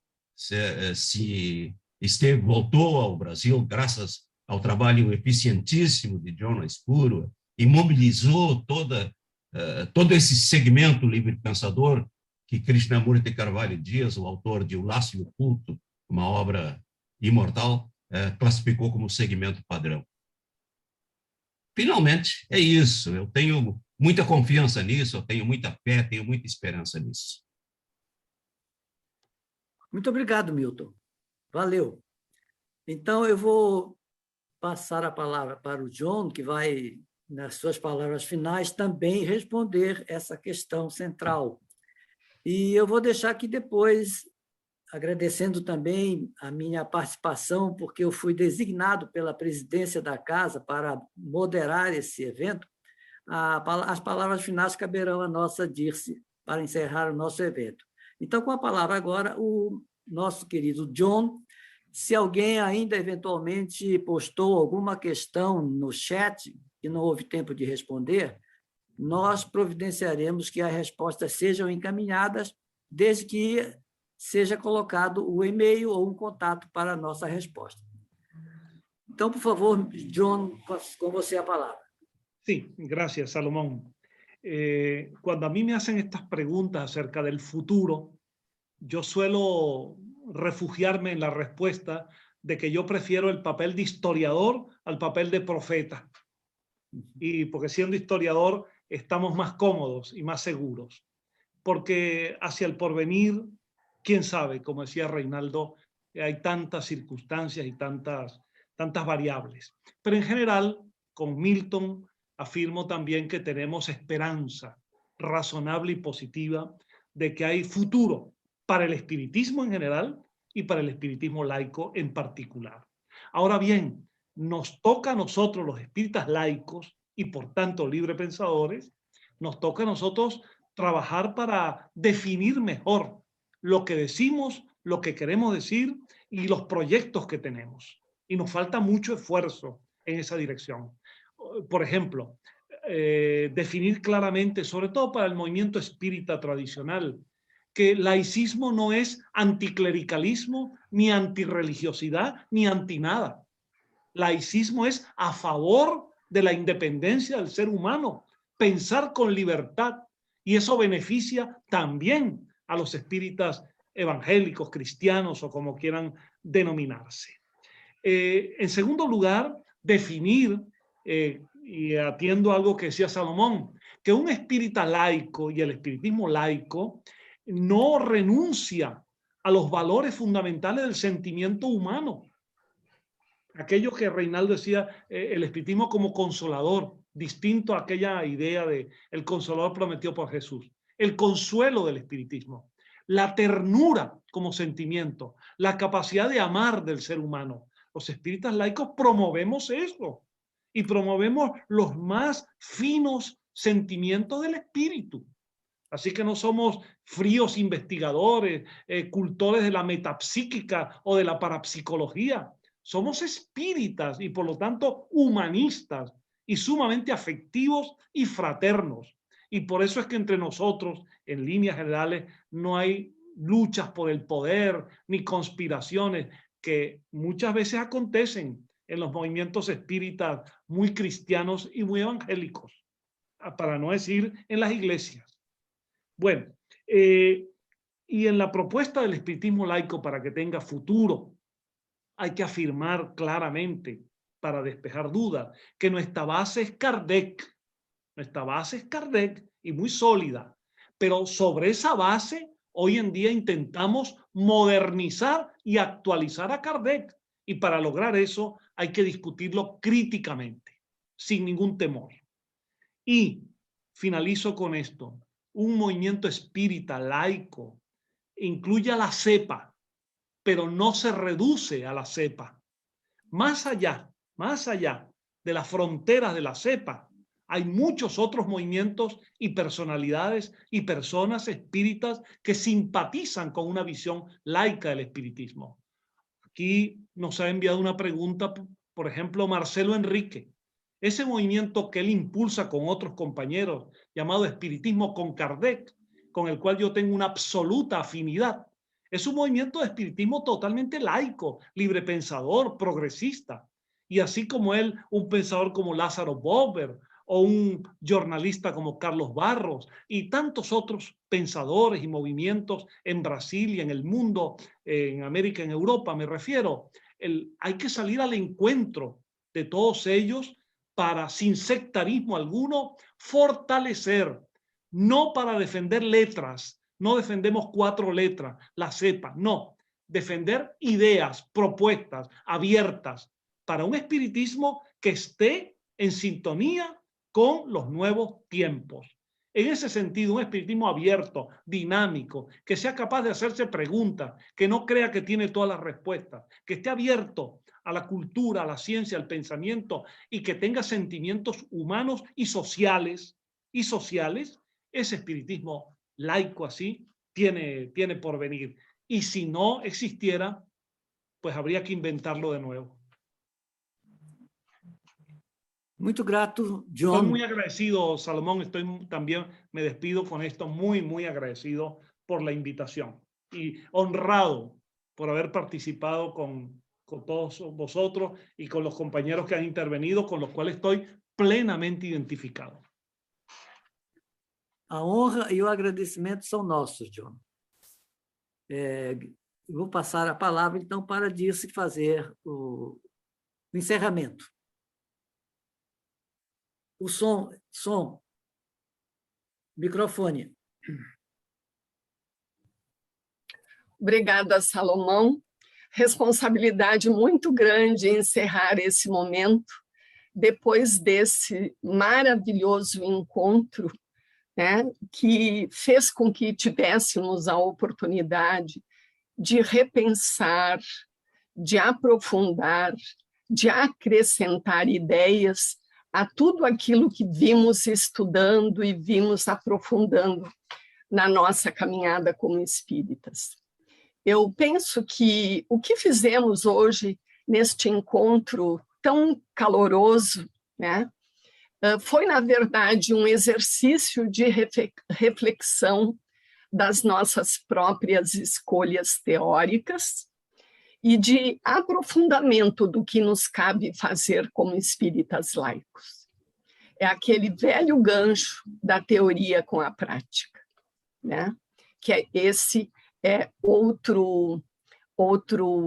voltou ao Brasil, graças ao trabalho eficientíssimo de John Spurway, e mobilizou todo esse segmento livre-pensador que Krishnamurti Carvalho Dias, o autor de O Laço e o Culto, uma obra imortal, classificou como segmento padrão. Finalmente, é isso. Eu tenho muita confiança nisso, eu tenho muita fé, tenho muita esperança nisso. Muito obrigado, Milton. Valeu. Então, eu vou passar a palavra para o John, que vai, nas suas palavras finais, também responder essa questão central. E eu vou deixar aqui depois, agradecendo também a minha participação, porque eu fui designado pela presidência da Casa para moderar esse evento. As palavras finais caberão a nossa Dirce para encerrar o nosso evento. Então, com a palavra agora, o nosso querido John. Se alguém ainda eventualmente postou alguma questão no chat e não houve tempo de responder, nós providenciaremos que as respostas sejam encaminhadas, desde que seja colocado o e-mail ou um contato para a nossa resposta. Então, por favor, John, com você a palavra. Sí, gracias, Salomón. Cuando a mí me hacen estas preguntas acerca del futuro, yo suelo refugiarme en la respuesta de que yo prefiero el papel de historiador al papel de profeta. Y porque siendo historiador estamos más cómodos y más seguros. Porque hacia el porvenir, quién sabe, como decía Reinaldo, hay tantas circunstancias y tantas variables. Pero en general, con Milton afirmo también que tenemos esperanza razonable y positiva de que hay futuro para el espiritismo en general y para el espiritismo laico en particular. Ahora bien, nos toca a nosotros, los espíritas laicos, y por tanto librepensadores, nos toca a nosotros trabajar para definir mejor lo que decimos, lo que queremos decir y los proyectos que tenemos. Y nos falta mucho esfuerzo en esa dirección. Por ejemplo, definir claramente, sobre todo para el movimiento espírita tradicional, que laicismo no es anticlericalismo, ni antirreligiosidad, ni antinada. Laicismo es a favor de la independencia del ser humano, pensar con libertad, y eso beneficia también a los espíritas evangélicos, cristianos o como quieran denominarse. En segundo lugar, definir, y atiendo a algo que decía Salomón, que un espírita laico y el espiritismo laico no renuncia a los valores fundamentales del sentimiento humano. Aquello que Reinaldo decía, el espiritismo como consolador, distinto a aquella idea de el consolador prometido por Jesús. El consuelo del espiritismo, la ternura como sentimiento, la capacidad de amar del ser humano. Los espíritas laicos promovemos eso y promovemos los más finos sentimientos del espíritu. Así que no somos fríos investigadores, cultores de la metapsíquica o de la parapsicología. Somos espíritas y por lo tanto humanistas y sumamente afectivos y fraternos. Y por eso es que entre nosotros, en líneas generales, no hay luchas por el poder ni conspiraciones. que muchas veces acontecen en los movimientos espíritas muy cristianos y muy evangélicos, para no decir en las iglesias. Bueno, y en la propuesta del espiritismo laico para que tenga futuro, hay que afirmar claramente, para despejar dudas, que nuestra base es Kardec. Nuestra base es Kardec y muy sólida. Pero sobre esa base, hoy en día intentamos modernizar y actualizar a Kardec. Y para lograr eso hay que discutirlo críticamente, sin ningún temor. Y finalizo con esto. Un movimiento espírita laico incluye a la cepa, pero no se reduce a la cepa. Más allá de las fronteras de la cepa, hay muchos otros movimientos y personalidades y personas espíritas que simpatizan con una visión laica del espiritismo. Aquí nos ha enviado una pregunta, por ejemplo, Marcelo Enrique. Ese movimiento que él impulsa con otros compañeros, llamado espiritismo con Kardec, con el cual yo tengo una absoluta afinidad, es un movimiento de espiritismo totalmente laico, librepensador, progresista. Y así como él, un pensador como Lázaro Bober o un jornalista como Carlos Barros y tantos otros pensadores y movimientos en Brasil y en el mundo, en América, en Europa, me refiero. Hay que salir al encuentro de todos ellos para, sin sectarismo alguno, fortalecer, no para defender letras. No defendemos 4 letras, la cepa, no. Defender ideas, propuestas abiertas para un espiritismo que esté en sintonía con los nuevos tiempos. En ese sentido, un espiritismo abierto, dinámico, que sea capaz de hacerse preguntas, que no crea que tiene todas las respuestas, que esté abierto a la cultura, a la ciencia, al pensamiento y que tenga sentimientos humanos y sociales, ese espiritismo laico así tiene por venir. Y si no existiera, pues habría que inventarlo de nuevo. Muito grato, John. Estoy muy agradecido, Salomón. También me despido con esto, muy agradecido por la invitación y honrado por haber participado con todos vosotros y con los compañeros que han intervenido, con los cuales estoy plenamente identificado. A honra e o agradecimento são nossos, John. Vou passar a palavra, então, para Dirce fazer o encerramento. O som, microfone. Obrigada, Salomão. Responsabilidade muito grande em encerrar esse momento, depois desse maravilhoso encontro, né, que fez com que tivéssemos a oportunidade de repensar, de aprofundar, de acrescentar ideias a tudo aquilo que vimos estudando e vimos aprofundando na nossa caminhada como espíritas. Eu penso que o que fizemos hoje neste encontro tão caloroso, né, foi, na verdade, um exercício de reflexão das nossas próprias escolhas teóricas e de aprofundamento do que nos cabe fazer como espíritas laicos. É aquele velho gancho da teoria com a prática, né? Que esse é outro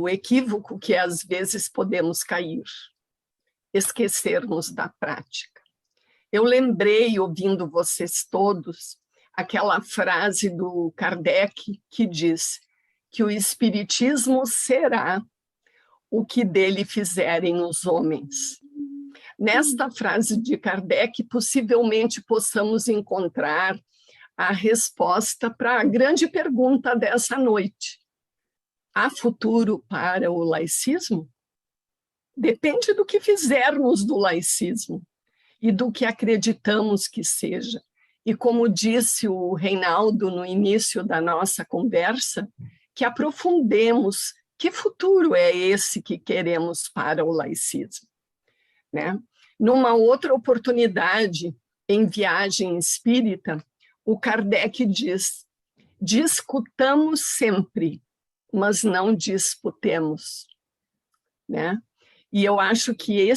equívoco que às vezes podemos cair, esquecermos da prática. Eu lembrei, ouvindo vocês todos, aquela frase do Kardec que diz que o espiritismo será o que dele fizerem os homens. Nesta frase de Kardec, possivelmente possamos encontrar a resposta para a grande pergunta dessa noite. Há futuro para o laicismo? Depende do que fizermos do laicismo e do que acreditamos que seja. E como disse o Reinaldo no início da nossa conversa, que aprofundemos que futuro é esse que queremos para o laicismo, né? Numa outra oportunidade, em Viagem Espírita, o Kardec diz: discutamos sempre, mas não disputemos. né? E eu acho que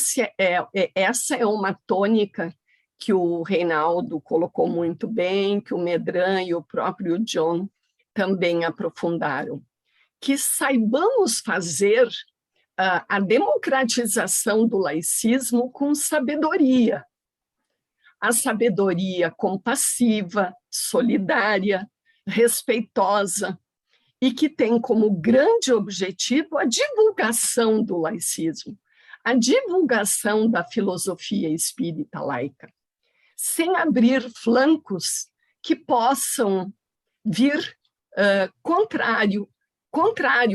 essa é uma tônica que o Reinaldo colocou muito bem, que o Medran e o próprio John também aprofundaram. Que saibamos fazer a democratização do laicismo com sabedoria. A sabedoria compassiva, solidária, respeitosa, e que tem como grande objetivo a divulgação do laicismo, a divulgação da filosofia espírita laica, sem abrir flancos que possam vir contrário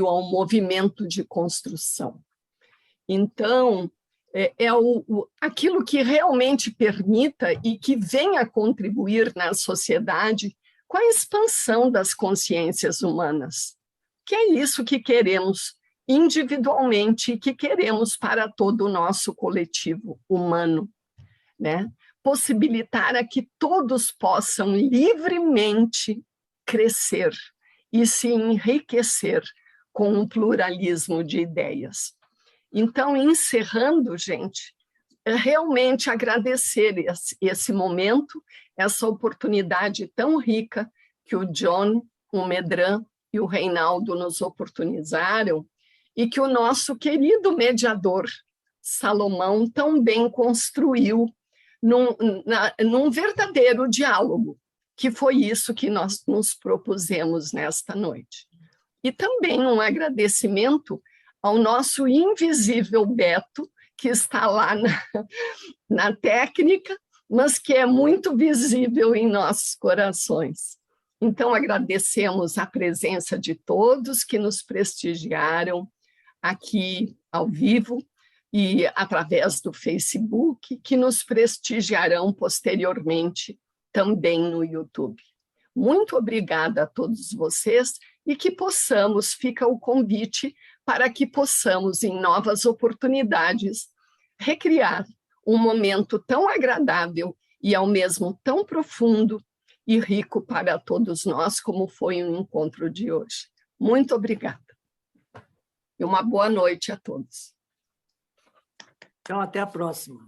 ao movimento de construção. Então, aquilo que realmente permita e que venha contribuir na sociedade com a expansão das consciências humanas, que é isso que queremos individualmente e que queremos para todo o nosso coletivo humano, né? Possibilitar a que todos possam livremente crescer e se enriquecer com um pluralismo de ideias. Então, encerrando, gente, realmente agradecer esse momento, essa oportunidade tão rica que o John, o Medran e o Reinaldo nos oportunizaram e que o nosso querido mediador, Salomão, tão bem construiu num verdadeiro diálogo, que foi isso que nós nos propusemos nesta noite. E também um agradecimento ao nosso invisível Beto, que está lá na técnica, mas que é muito visível em nossos corações. Então, agradecemos a presença de todos que nos prestigiaram aqui ao vivo e através do Facebook, que nos prestigiarão posteriormente também no YouTube. Muito obrigada a todos vocês e que possamos, fica o convite para que possamos, em novas oportunidades, recriar um momento tão agradável e, ao mesmo, tão profundo e rico para todos nós, como foi o encontro de hoje. Muito obrigada. E uma boa noite a todos. Então, até a próxima.